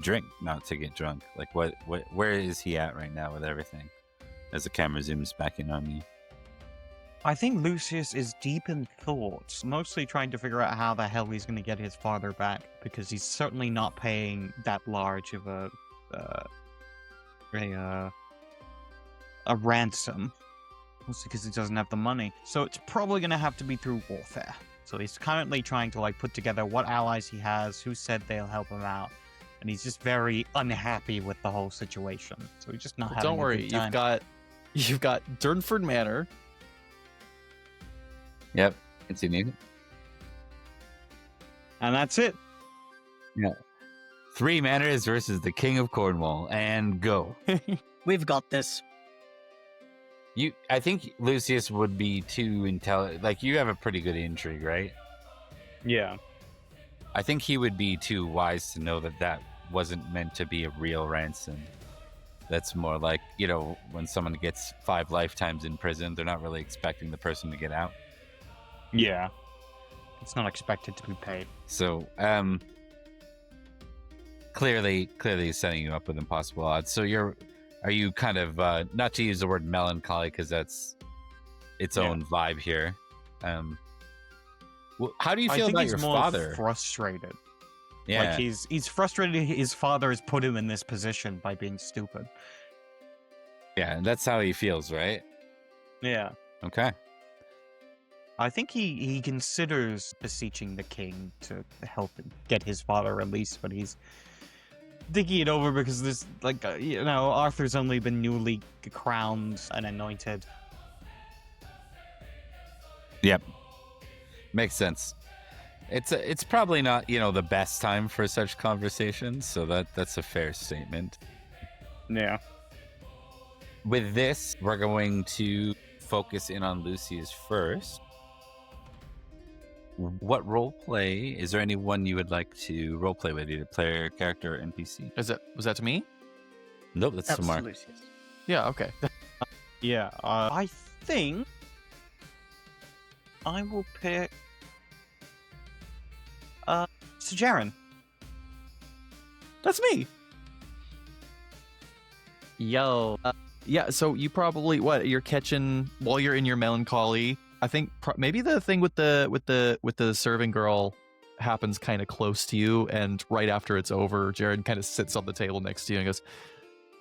drink, not to get drunk? Like, where is he at right now with everything? As the camera zooms back in on you. I think Lucius is deep in thought, mostly trying to figure out how the hell he's going to get his father back, because he's certainly not paying that large of a ransom. mostly because he doesn't have the money. So it's probably going to have to be through warfare. So he's currently trying to like put together what allies he has, who said they'll help him out, and he's just very unhappy with the whole situation. So he's just not having Don't worry, a good time. you've got Durnford Manor. Yep. Continue. And that's it. Yeah. 3 manors versus the King of Cornwall, and go. We've got this. I think Lucius would be too intelligent. Like, you have a pretty good intrigue, right? Yeah. I think he would be too wise to know that that wasn't meant to be a real ransom. That's more like, when someone gets 5 lifetimes in prison, they're not really expecting the person to get out. Yeah. It's not expected to be paid. So, clearly he's setting you up with impossible odds. So are you kind of, not to use the word melancholy because that's its own vibe here. How do you feel about your father? Frustrated. Yeah. Like he's frustrated his father has put him in this position by being stupid. Yeah, and that's how he feels, right? Yeah. Okay. I think he considers beseeching the king to help him get his father released, but he's thinking it over because this, Arthur's only been newly crowned and anointed. Yep. Makes sense. It's probably not, the best time for such conversations, so that's a fair statement. Yeah. With this, we're going to focus in on Lucius first. What role play? Is there anyone you would like to role play with, either player, character, or NPC? Was that to me? Nope, that's to Mark. Lucius. Yeah, okay. Yeah, I think I will pick Sir Jaren. That's me. Yo. Yeah, so you probably you're catching while you're in your melancholy. I think maybe the thing with the serving girl happens kind of close to you, and right after it's over, Jared kind of sits on the table next to you and goes,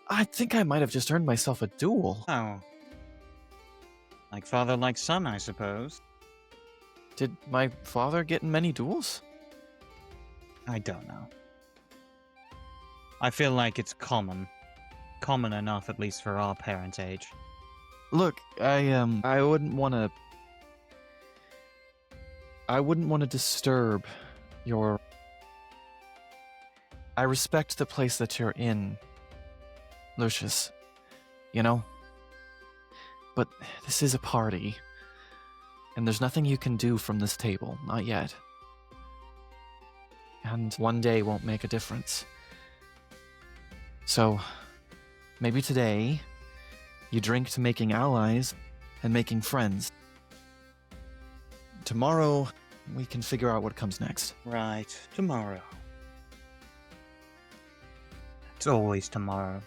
"I think I might have just earned myself a duel." Oh. Like father, like son, I suppose. Did my father get in many duels? I don't know. I feel like it's common enough, at least for our parents' age. Look, I wouldn't want to disturb your... I respect the place that you're in, Lucius, But this is a party, and there's nothing you can do from this table, not yet. And one day won't make a difference. So, maybe today, you drink to making allies and making friends. Tomorrow, we can figure out what comes next. Right, tomorrow. It's always tomorrow.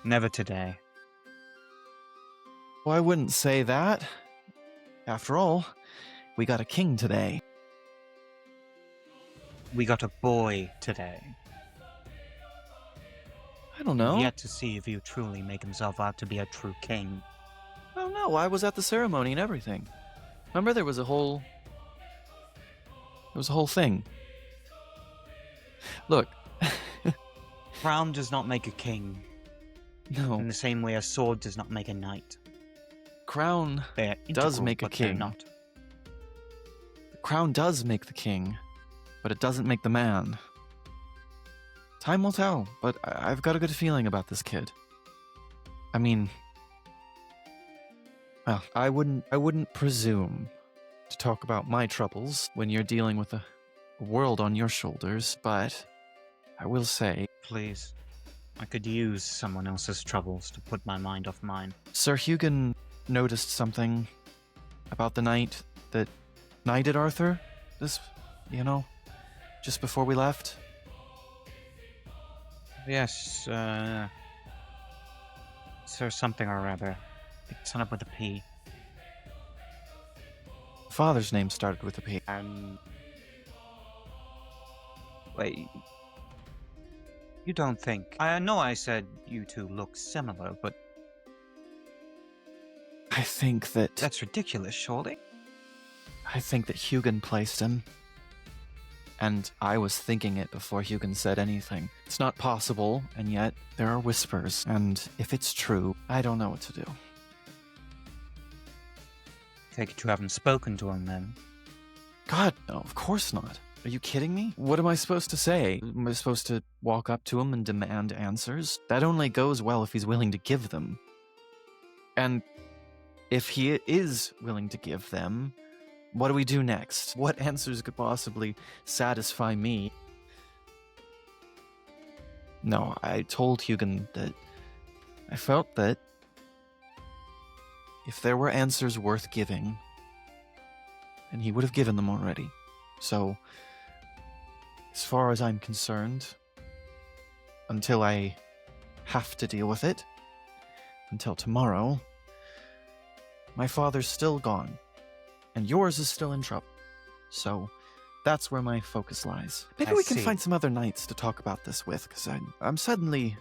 Never today. Well, I wouldn't say that. After all, we got a king today. We got a boy today. I don't know. Yet to see if he'll truly make himself out to be a true king. I don't know. I was at the ceremony and everything. Remember, there was a whole thing. Look. Crown does not make a king. No. In the same way a sword does not make a knight. Crown They are does integral, make a but they're king. not. The crown does make the king, but it doesn't make the man. Time will tell, but I've got a good feeling about this kid. I mean, well, I wouldn't presume to talk about my troubles when you're dealing with a world on your shoulders, but I will say... Please. I could use someone else's troubles to put my mind off mine. Sir Hugon noticed something about the night that knighted Arthur, just before we left. Yes, Sir something or other. It's up with a P. Father's name started with a P. Wait. You don't think... I know I said you two look similar, but... I think that That's ridiculous, surely. Hugin placed him. And I was thinking it before Hugin said anything. It's not possible, and yet there are whispers. And if it's true, I don't know what to do. Take it you haven't spoken to him then. God, no, of course not. Are you kidding me? What am I supposed to say? Am I supposed to walk up to him and demand answers? That only goes well if he's willing to give them. And if he is willing to give them, what do we do next? What answers could possibly satisfy me? No, I told Hugin that I felt that if there were answers worth giving, and he would have given them already. So, as far as I'm concerned, until I have to deal with it, until tomorrow, my father's still gone, and yours is still in trouble. So, that's where my focus lies. Maybe we can find some other knights to talk about this with, because I'm suddenly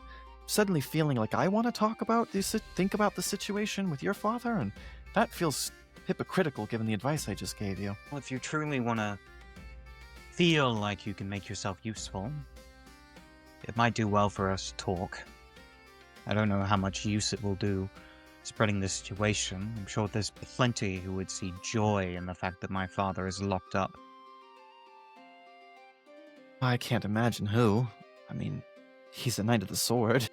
feeling like I want to talk about think about the situation with your father, and that feels hypocritical given the advice I just gave you. Well, if you truly want to feel like you can make yourself useful, it might do well for us to talk. I don't know how much use it will do spreading the situation. I'm sure there's plenty who would see joy in the fact that my father is locked up. I can't imagine who. I mean, he's a knight of the sword.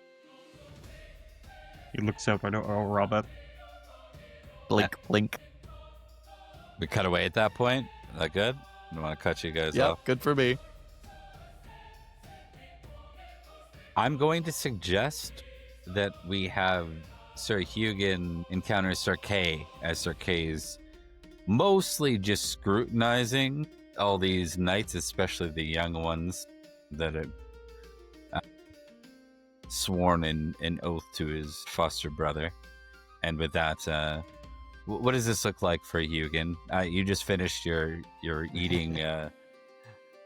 He looks over at Robert. Blink, blink. We cut away at that point. Is that good? I don't want to cut you guys Yeah, off. good for me. I'm going to suggest that we have Sir Hugin encounter Sir Kay, as Sir Kay's mostly just scrutinizing all these knights, especially the young ones that are sworn an oath to his foster brother. And with that, what does this look like for Hugin? You just finished your eating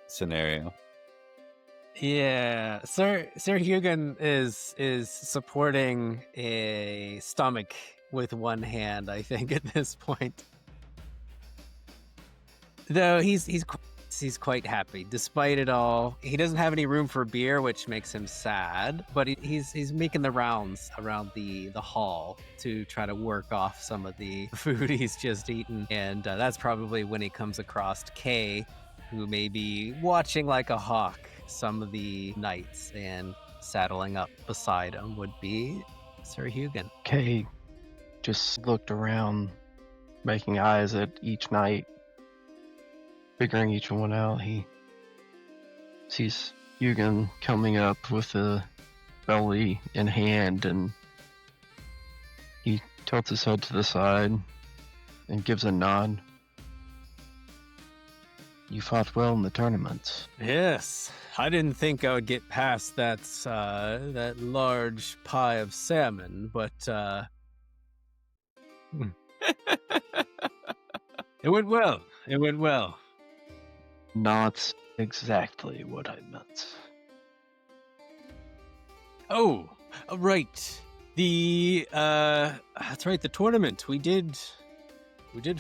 scenario. Yeah, Sir Hugin is supporting a stomach with one hand, I think, at this point. Though he's quite happy despite it all. He doesn't have any room for beer, which makes him sad. But he's making the rounds around the hall to try to work off some of the food he's just eaten, and that's probably when he comes across Kay, who may be watching like a hawk some of the knights, and saddling up beside him would be Sir Hugin. Kay just looked around, making eyes at each knight, figuring each one out. He sees Hugin coming up with a belly in hand, and he tilts his head to the side and gives a nod. You fought well in the tournaments. Yes, I didn't think I would get past that large pie of salmon, but it went well. It went well. Not exactly what I meant. Oh, right. That's right. The tournament. We did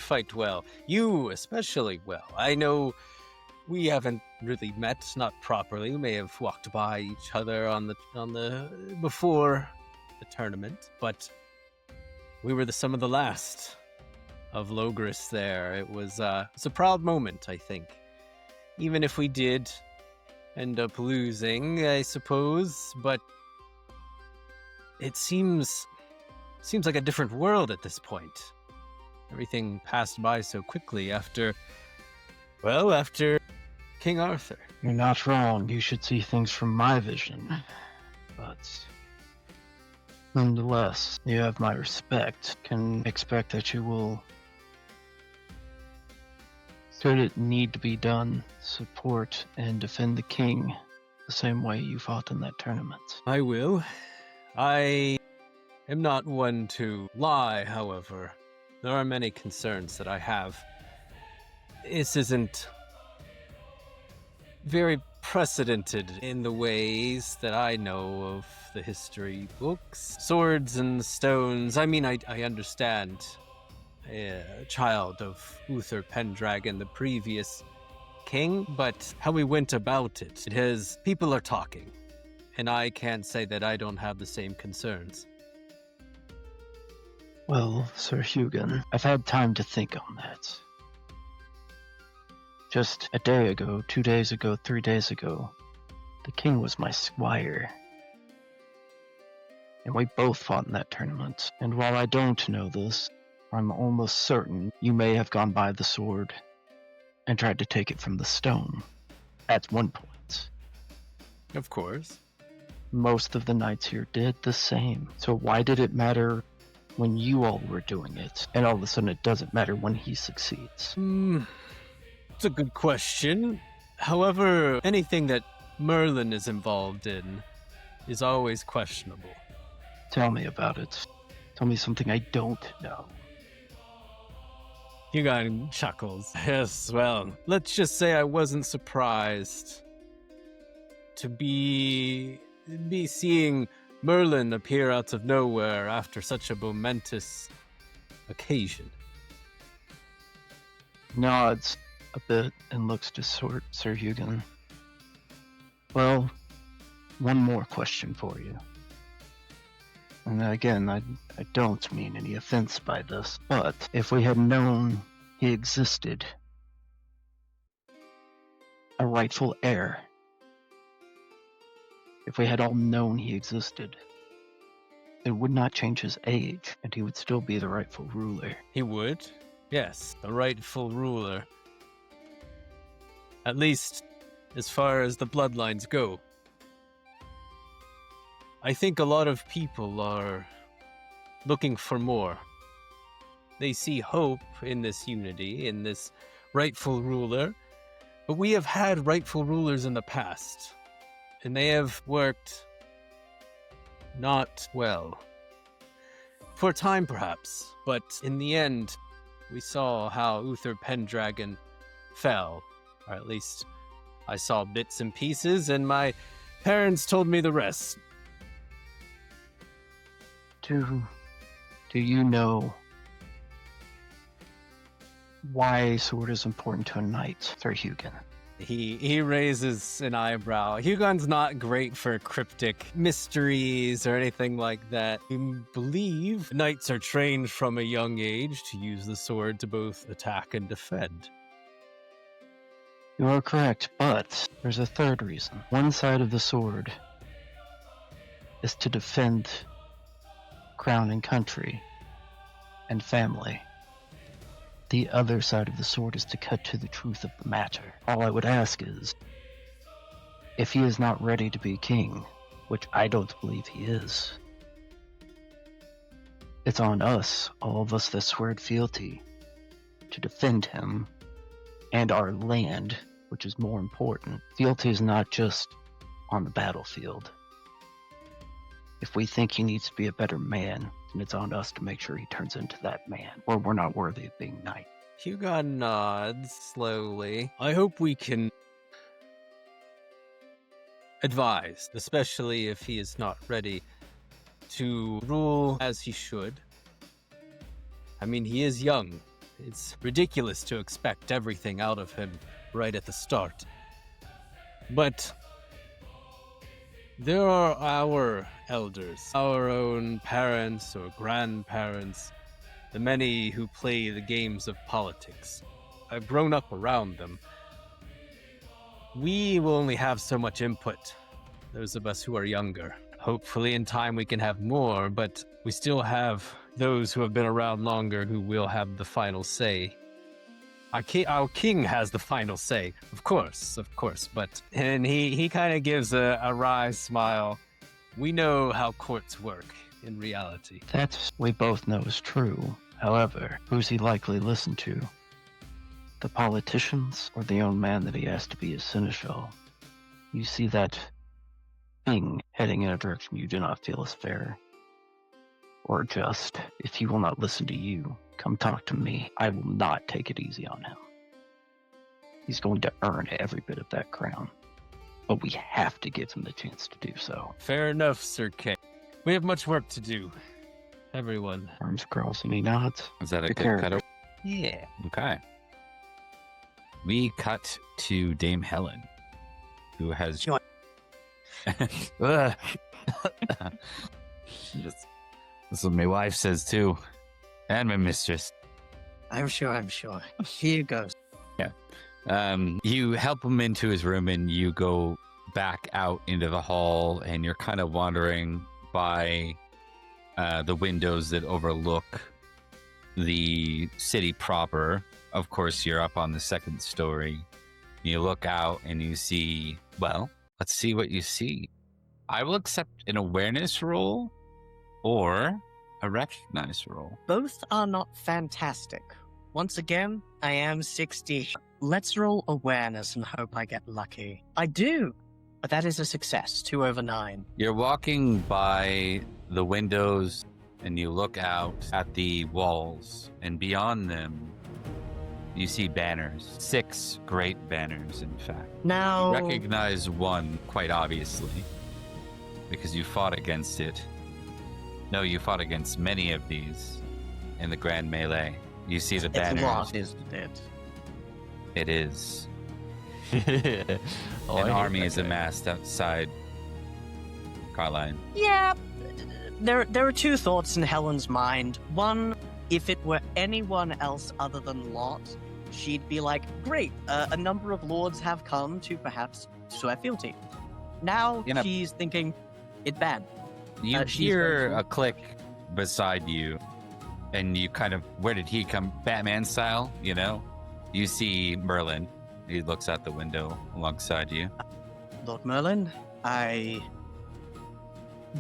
fight well. You especially well. I know we haven't really met, not properly. We may have walked by each other on the before the tournament, but we were some of the last of Logris there. It's a proud moment, I think. Even if we did end up losing, I suppose, but it seems like a different world at this point. Everything passed by so quickly after King Arthur. You're not wrong. You should see things from my vision. But nonetheless, you have my respect. Can expect that you will, should it need to be done, support and defend the king the same way you fought in that tournament. I will. I am not one to lie, however. There are many concerns that I have. This isn't very precedented in the ways that I know of the history books. Swords and stones, I mean, I understand a child of Uther Pendragon, the previous king, but how we went about it has people are talking, and I can't say that I don't have the same concerns. Well, Sir Hugon, I've had time to think on that. Just a day ago, 2 days ago, 3 days ago, the king was my squire. And we both fought in that tournament. And while I don't know this, I'm almost certain you may have gone by the sword and tried to take it from the stone at one point. Of course. Most of the knights here did the same. So why did it matter when you all were doing it, and all of a sudden it doesn't matter when he succeeds? It's a good question. However, anything that Merlin is involved in is always questionable. Tell me about it. Tell me something I don't know. Hugon chuckles. Yes, well, let's just say I wasn't surprised to be seeing Merlin appear out of nowhere after such a momentous occasion. Nods a bit and looks to Sir Hugon. Well, one more question for you. And again, I don't mean any offense by this, but if we had known he existed, a rightful heir, if we had all known he existed, it would not change his age, and he would still be the rightful ruler. He would? Yes, the rightful ruler. At least, as far as the bloodlines go. I think a lot of people are looking for more. They see hope in this unity, in this rightful ruler, but we have had rightful rulers in the past, and they have worked not well. For a time, perhaps, but in the end, we saw how Uther Pendragon fell, or at least I saw bits and pieces, and my parents told me the rest. Do you know why sword is important to a knight, Sir Hugon? He raises an eyebrow. Hugon's not great for cryptic mysteries or anything like that. I believe knights are trained from a young age to use the sword to both attack and defend. You are correct, but there's a third reason. One side of the sword is to defend crown and country and family. The other side of the sword is to cut to the truth of the matter. All I would ask is, if he is not ready to be king, which I don't believe he is, it's on us, all of us that swear fealty, to defend him and our land, which is more important. Fealty is not just on the battlefield. If we think he needs to be a better man, then it's on us to make sure he turns into that man, or we're not worthy of being knight. Hugon nods slowly. I hope we can advise, especially if he is not ready to rule as he should. I mean, he is young. It's ridiculous to expect everything out of him right at the start. But there are our elders, our own parents or grandparents, the many who play the games of politics. I've grown up around them. We will only have so much input, those of us who are younger. Hopefully in time we can have more, but we still have those who have been around longer who will have the final say. Our king has the final say, of course, and he kind of gives a wry smile. We know how courts work in reality. That we both know is true. However, who's he likely listen to? The politicians or the young man that he asked to be his seneschal? You see that king heading in a direction you do not feel is fair or just. If he will not listen to you, come talk to me. I will not take it easy on him. He's going to earn every bit of that crown, but we have to give him the chance to do so. Fair enough, Sir K. We have much work to do. everyone. Arms crossed and he nods. Is that a Good good character. cut? Yeah. Okay. We cut to Dame Helen, who has. Sure. Ugh. This is what my wife says too, and my mistress. I'm sure. Here goes. You help him into his room, and you go back out into the hall, and you're kind of wandering by the windows that overlook the city proper. Of course, you're up on the second story. You look out and you see, well, let's see what you see. I will accept an awareness roll or a recognize roll. Both are not fantastic. Once again, I am 60. Let's roll awareness and hope I get lucky. I do. But that is a success. 2 over 9. You're walking by the windows and you look out at the walls, and beyond them, you see banners. 6 great banners, in fact. Now, You recognize one quite obviously because you fought against it. No, you fought against many of these in the Grand Melee. You see the it's banners. lost, isn't it? It is. Oh, I An hate army that is guy. amassed outside Carline. Yeah. There are 2 thoughts in Helen's mind. One, if it were anyone else other than Lot, she'd be like, great, a number of lords have come to perhaps swear fealty. Now You know- she's thinking, it banned. You she's hear going a click beside you, and you kind of, where did he come? Batman style, you know? You see Merlin. He looks out the window alongside you. Lord Merlin, I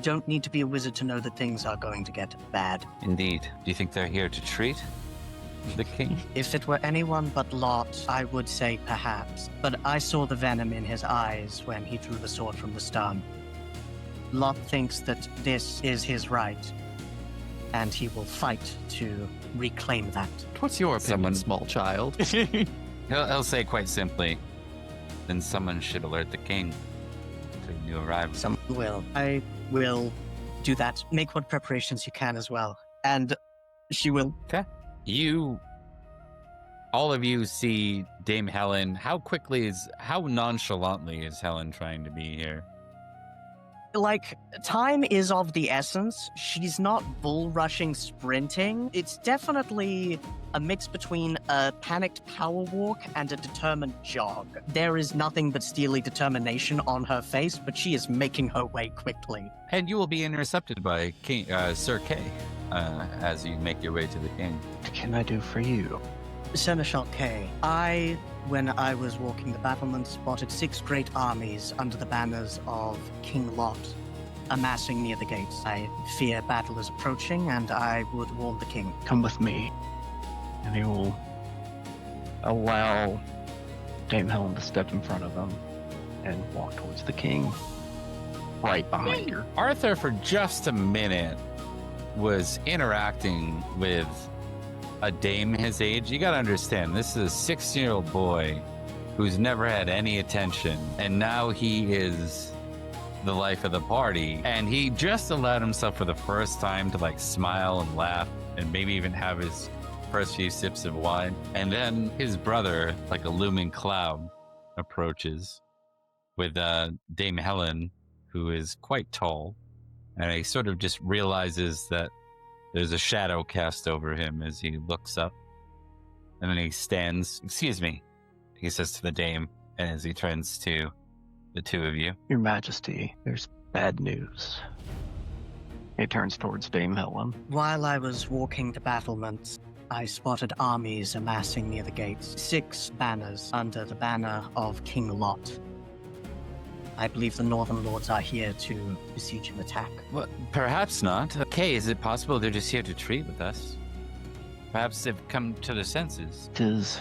don't need to be a wizard to know that things are going to get bad. Indeed. Do you think they're here to treat the king? If it were anyone but Lot, I would say perhaps. But I saw the venom in his eyes when he drew the sword from the stone. Lot thinks that this is his right, and he will fight to reclaim that. What's your opinion, Someone- small child? He'll say quite simply, then someone should alert the king to a new arrival. Someone will. I will do that. Make what preparations you can as well. And she will. All of you see Dame Helen. How nonchalantly is Helen trying to be here? Like, time is of the essence. She's not bull rushing sprinting. It's definitely a mix between a panicked power walk and a determined jog. There is nothing but steely determination on her face, but she is making her way quickly. And you will be intercepted by King, Sir Kay as you make your way to the king. What can I do for you? Seneschal Kay, when I was walking the battlements, spotted 6 great armies under the banners of King Lot, amassing near the gates. I fear battle is approaching, and I would warn the king. Come with me. And he will allow Dame Helen to step in front of him and walk towards the king, right behind her. Arthur, for just a minute, was interacting with a dame his age. You gotta understand, this is a 16-year-old boy who's never had any attention, and now he is the life of the party. And he just allowed himself for the first time to like smile and laugh and maybe even have his first few sips of wine. And then his brother, like a looming cloud, approaches with Dame Helen, who is quite tall, and he sort of just realizes that there's a shadow cast over him as he looks up, and then he stands. Excuse me, he says to the dame, and as he turns to the 2 of you. Your Majesty, there's bad news. He turns towards Dame Helen. While I was walking the battlements, I spotted armies amassing near the gates. 6 banners under the banner of King Lot. I believe the Northern Lords are here to besiege and attack. Well, perhaps not. Okay, is it possible they're just here to treat with us? Perhaps they've come to their senses. It is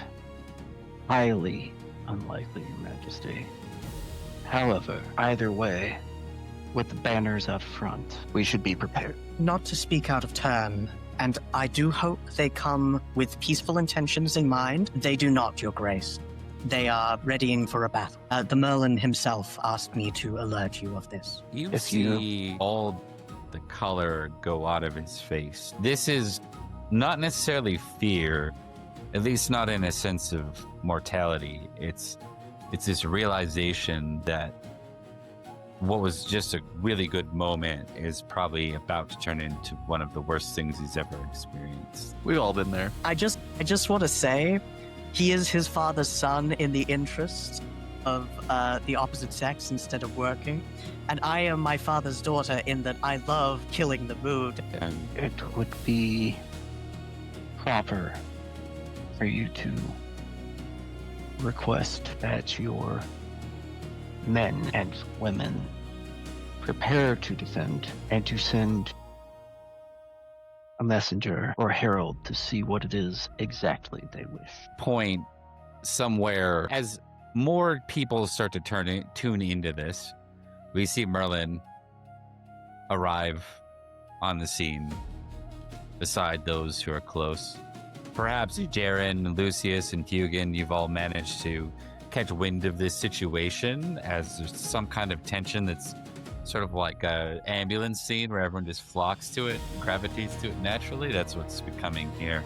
highly unlikely, Your Majesty. However, either way, with the banners out front, we should be prepared. Not to speak out of turn, and I do hope they come with peaceful intentions in mind. They do not, Your Grace. They are readying for a battle. The Merlin himself asked me to alert you of this. You If you- see all the color go out of his face. This is not necessarily fear, at least not in a sense of mortality. It's this realization that what was just a really good moment is probably about to turn into one of the worst things he's ever experienced. We've all been there. I just want to say, he is his father's son in the interest of the opposite sex instead of working, and I am my father's daughter in that I love killing the mood. And It would be proper for you to request that your men and women prepare to defend and to send a messenger or herald to see what it is exactly they wish. point somewhere as more people start to tune into this, we see Merlin arrive on the scene beside those who are close. Perhaps Jaren, Lucius, and Hugin, you've all managed to catch wind of this situation as there's some kind of tension that's sort of like an ambulance scene where everyone just flocks to it, gravitates to it naturally. That's what's becoming here.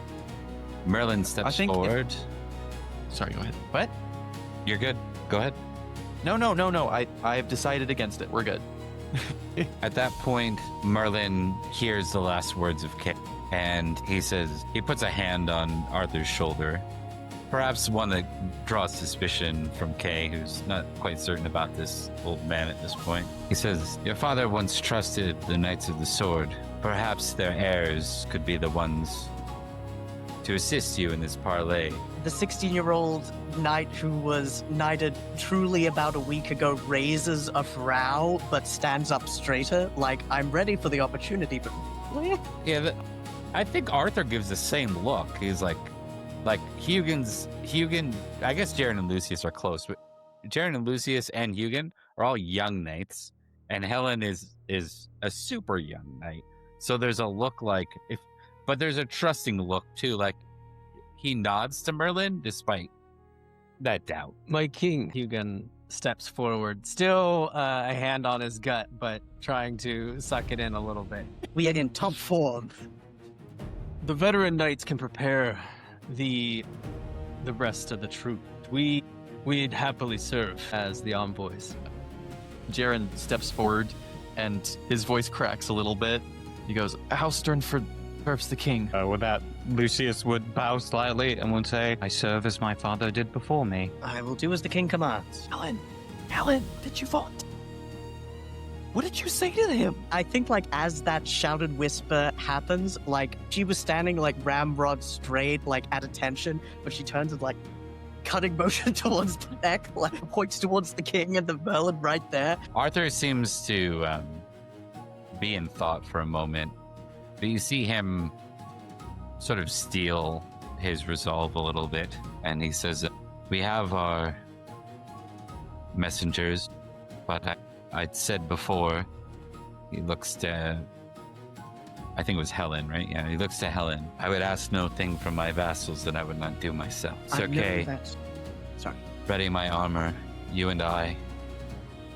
Merlin steps forward. Sorry, go ahead. What? You're good. Go ahead. No. I've decided against it. We're good. At that point, Merlin hears the last words of Kay, and he puts a hand on Arthur's shoulder. Perhaps one that draws suspicion from Kay, who's not quite certain about this old man at this point. He says, "Your father once trusted the Knights of the Sword. Perhaps their heirs could be the ones to assist you in this parley." The 16-year-old knight who was knighted truly about a week ago raises a brow but stands up straighter, like, I'm ready for the opportunity, but... Yeah, I think Arthur gives the same look. He's like Hugin, I guess Jaren and Lucius are close, but Jaren and Lucius and Hugin are all young knights, and Helen is a super young knight. So there's a look but there's a trusting look too, like he nods to Merlin despite that doubt. My king, Hugin, steps forward, still a hand on his gut, but trying to suck it in a little bit. We are in top form. The veteran knights can prepare the rest of the troop. We'd happily serve as the envoys. Jaren steps forward, and his voice cracks a little bit. He goes, "House Durnford serves the king." With that, Lucius would bow slightly and would say, "I serve as my father did before me." I will do as the king commands. Helen, did you vote? What did you say to him? I think, as that shouted whisper happens, she was standing, ramrod straight, at attention, but she turns and, cutting motion towards the neck, points towards the king and the Merlin right there. Arthur seems to be in thought for a moment, but you see him sort of steel his resolve a little bit, and he says, "We have our messengers, but I'd said before," he looks to, I think it was Helen, right? Yeah, he looks to Helen. "I would ask no thing from my vassals that I would not do myself. Sir Kay, Sorry. ready my armor. You and I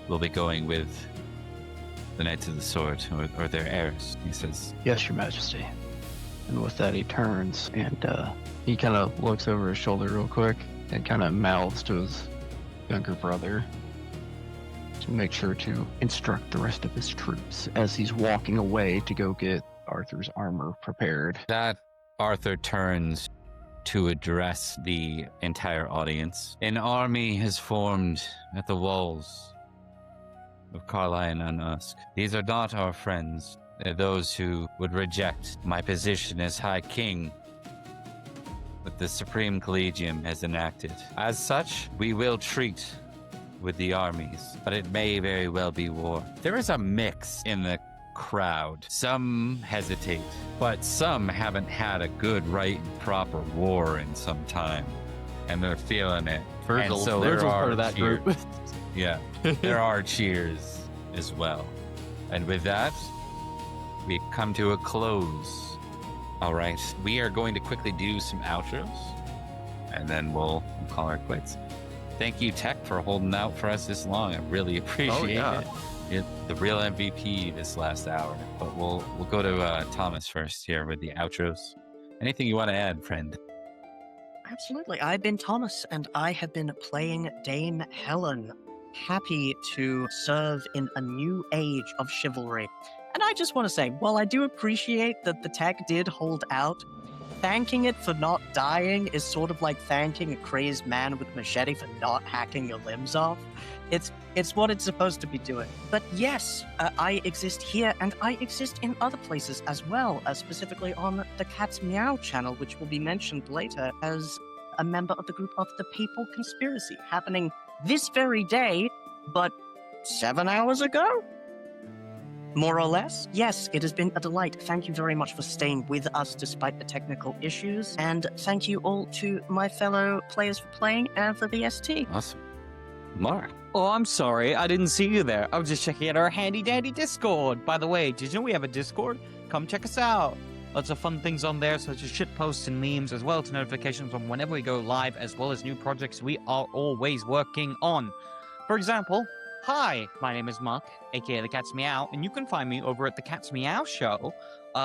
will be going with the Knights of the Sword, or their heirs," he says. Yes, your majesty. And with that, he turns and he kind of looks over his shoulder real quick and kind of mouths to his younger brother to make sure to instruct the rest of his troops as he's walking away to go get Arthur's armor prepared. That Arthur turns to address the entire audience. "An army has formed at the walls of Carlisle and Usk. These are not our friends. They're those who would reject my position as High King that the Supreme Collegium has enacted. As such, we will treat with the armies, but it may very well be war." There is a mix in the crowd. Some hesitate, but some haven't had a good, right, and proper war in some time, and they're feeling it. Virgil, and so Virgil's there part are of that cheers. group. Yeah, there are cheers as well. And with that, we come to a close. All right, we are going to quickly do some outros, and then we'll call our quits. Thank you, Tech, for holding out for us this long. I really appreciate it. the real MVP this last hour. But we'll go to Thomas first here with the outros. Anything you want to add, friend? Absolutely. I've been Thomas, and I have been playing Dame Helen. Happy to serve in a new age of chivalry. And I just want to say, while I do appreciate that the tech did hold out, thanking it for not dying is sort of like thanking a crazed man with a machete for not hacking your limbs off. It's what it's supposed to be doing. But yes, I exist here, and I exist in other places as well, specifically on the Cat's Meow channel, which will be mentioned later as a member of the group of the Papal Conspiracy, happening this very day, but 7 hours ago? More or less? Yes, it has been a delight. Thank you very much for staying with us despite the technical issues, and thank you all to my fellow players for playing and for the ST. Awesome. Mark. Oh, I'm sorry. I didn't see you there. I was just checking out our handy-dandy Discord. By the way, did you know we have a Discord? Come check us out. Lots of fun things on there, such as shitposts and memes, as well as notifications on whenever we go live, as well as new projects we are always working on. For example, hi, my name is Mark, aka The Cat's Meow, and you can find me over at The Cat's Meow Show,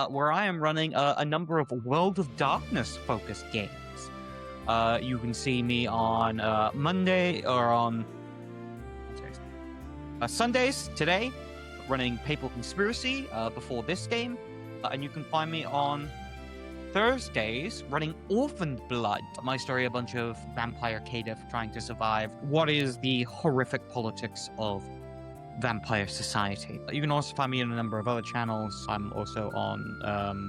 where I am running a number of World of Darkness-focused games. You can see me on Monday, or on Sundays, today, running Papal Conspiracy before this game. And you can find me on Thursdays running Orphaned Blood, my story, a bunch of vampire caitiff trying to survive what is the horrific politics of vampire society. You can also find me in a number of other channels. I'm also on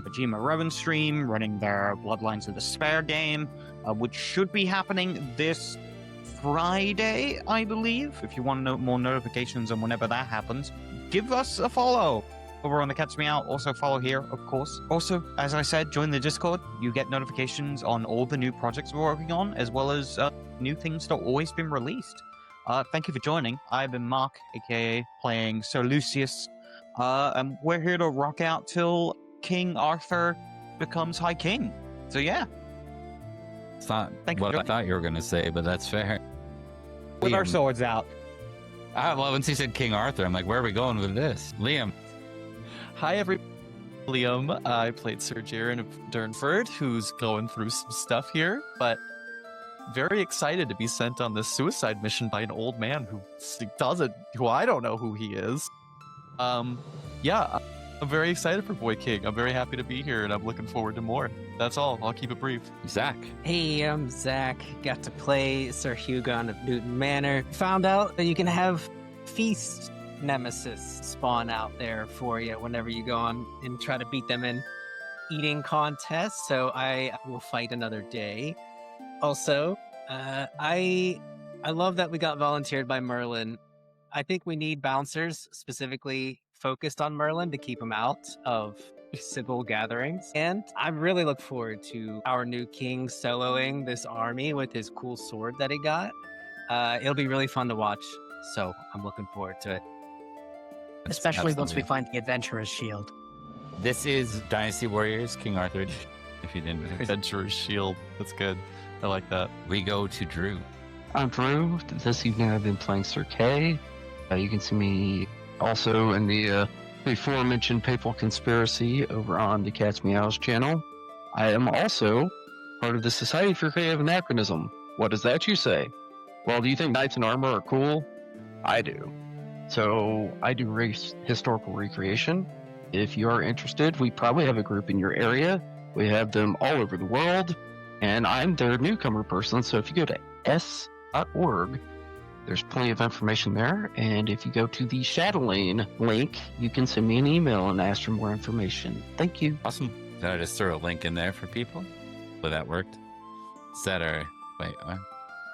Majima Rowan stream running their Bloodlines of Despair game, which should be happening this Friday, I believe. If you want to know more notifications on whenever that happens, give us a follow over on the Cat's Meow. Also follow here, of course. Also, as I said, join the Discord. You get notifications on all the new projects we're working on, as well as new things that have always been released. Thank you for joining. I've been Mark, aka playing Sir Lucius, and we're here to rock out till King Arthur becomes High King. So yeah. It's not what I thought you were going to say, but that's fair. With our Liam. swords out. Well, once he said King Arthur, I'm like, where are we going with this? Liam. Hi, everybody. Liam. I played Sir Jaron of Durnford, who's going through some stuff here, but very excited to be sent on this suicide mission by an old man who I don't know who he is. Yeah, I'm very excited for Boy King. I'm very happy to be here, and I'm looking forward to more. That's all. I'll keep it brief. Zack. Hey, I'm Zack. Got to play Sir Hugon of Newton Manor. Found out that you can have feast nemesis spawn out there for you whenever you go on and try to beat them in eating contests. So I will fight another day. Also, I love that we got volunteered by Merlin. I think we need bouncers specifically focused on Merlin to keep him out of civil gatherings. And I really look forward to our new king soloing this army with his cool sword that he got. It'll be really fun to watch. So I'm looking forward to it. Especially once we find the Adventurer's Shield. This is Dynasty Warriors, King Arthur, if you didn't know. Adventurer's Shield. That's good. I like that. We go to Drew. I'm Drew. This evening I've been playing Sir Kay. You can see me also in the aforementioned Papal Conspiracy over on the Cat's Meows channel. I am also part of the Society for Creative Anachronism. What is that you say? Well, do you think knights in armor are cool? I do. So I do historical recreation. If you are interested, we probably have a group in your area. We have them all over the world, and I'm their newcomer person. So if you go to s.org, there's plenty of information there. And if you go to the Shadowlane link, you can send me an email and ask for more information. Thank you. Awesome. Did I just throw a link in there for people? Well, that worked. Is that our... Wait, what?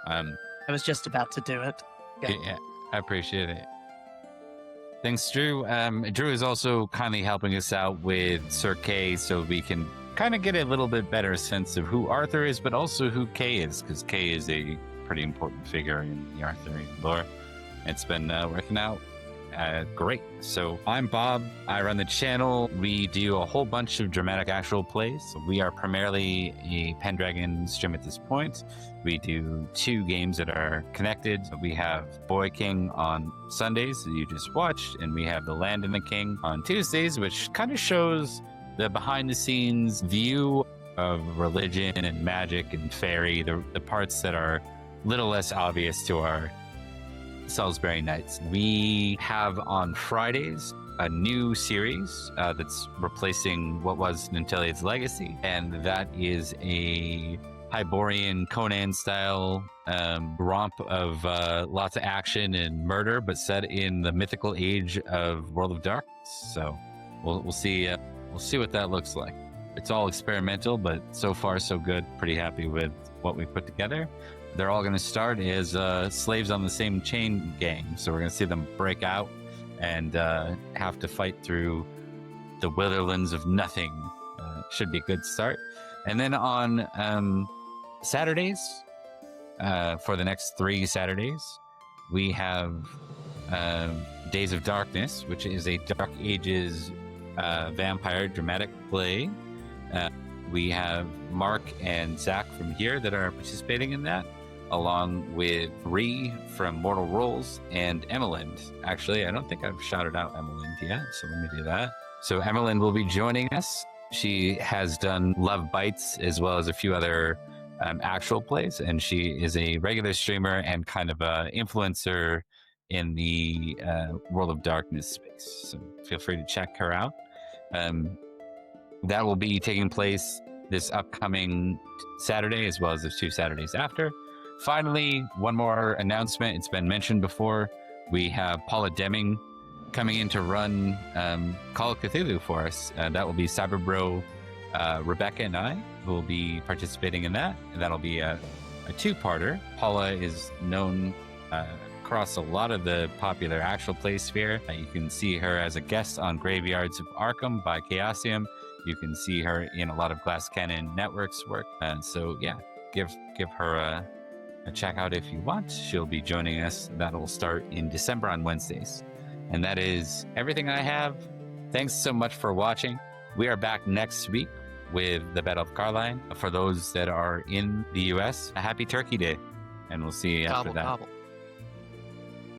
I was just about to do it. Yeah, I appreciate it. Thanks, Drew. Drew is also kindly helping us out with Sir Kay so we can kind of get a little bit better sense of who Arthur is, but also who Kay is, because Kay is a pretty important figure in the Arthurian lore. It's been working out Great. So I'm Bob. I run the channel. We do a whole bunch of dramatic actual plays. We are primarily a Pendragon stream at this point. We do 2 games that are connected. We have Boy King on Sundays that you just watched, and we have The Land and the King on Tuesdays, which kind of shows the behind the scenes view of religion and magic and fairy, the parts that are a little less obvious to our Salisbury Knights. We have on Fridays a new series that's replacing what was Nintelia's Legacy, and that is a Hyborian Conan style romp of lots of action and murder, but set in the mythical age of World of Darkness. So we'll see what that looks like. It's all experimental, but so far so good. Pretty happy with what we put together. They're all going to start as slaves on the same chain gang. So we're going to see them break out and have to fight through the witherlands of nothing. Should be a good start. And then on Saturdays, for the next 3 Saturdays, we have Days of Darkness, which is a Dark Ages vampire dramatic play. We have Mark and Zack from here that are participating in that, along with Ree from Mortal Roles and Emelind. Actually, I don't think I've shouted out Emelind yet, so let me do that. So Emelind will be joining us. She has done Love Bites as well as a few other actual plays, and she is a regular streamer and kind of an influencer in the World of Darkness space. So feel free to check her out. That will be taking place this upcoming Saturday as well as the 2 Saturdays after. Finally, one more announcement. It's been mentioned before. We have Paula Deming coming in to run Call of Cthulhu for us. That will be Cyberbro, Rebecca, and I who will be participating in that. And that'll be a 2-parter. Paula is known across a lot of the popular actual play sphere. You can see her as a guest on Graveyards of Arkham by Chaosium. You can see her in a lot of Glass Cannon Networks work. And so, yeah, give her a check out if you want. She'll be joining us. That'll start in December on Wednesdays. And that is everything I have. Thanks so much for watching. We are back next week with the Battle of Carlisle. For those that are in the US, a happy Turkey Day. And we'll see you after that. Gobble.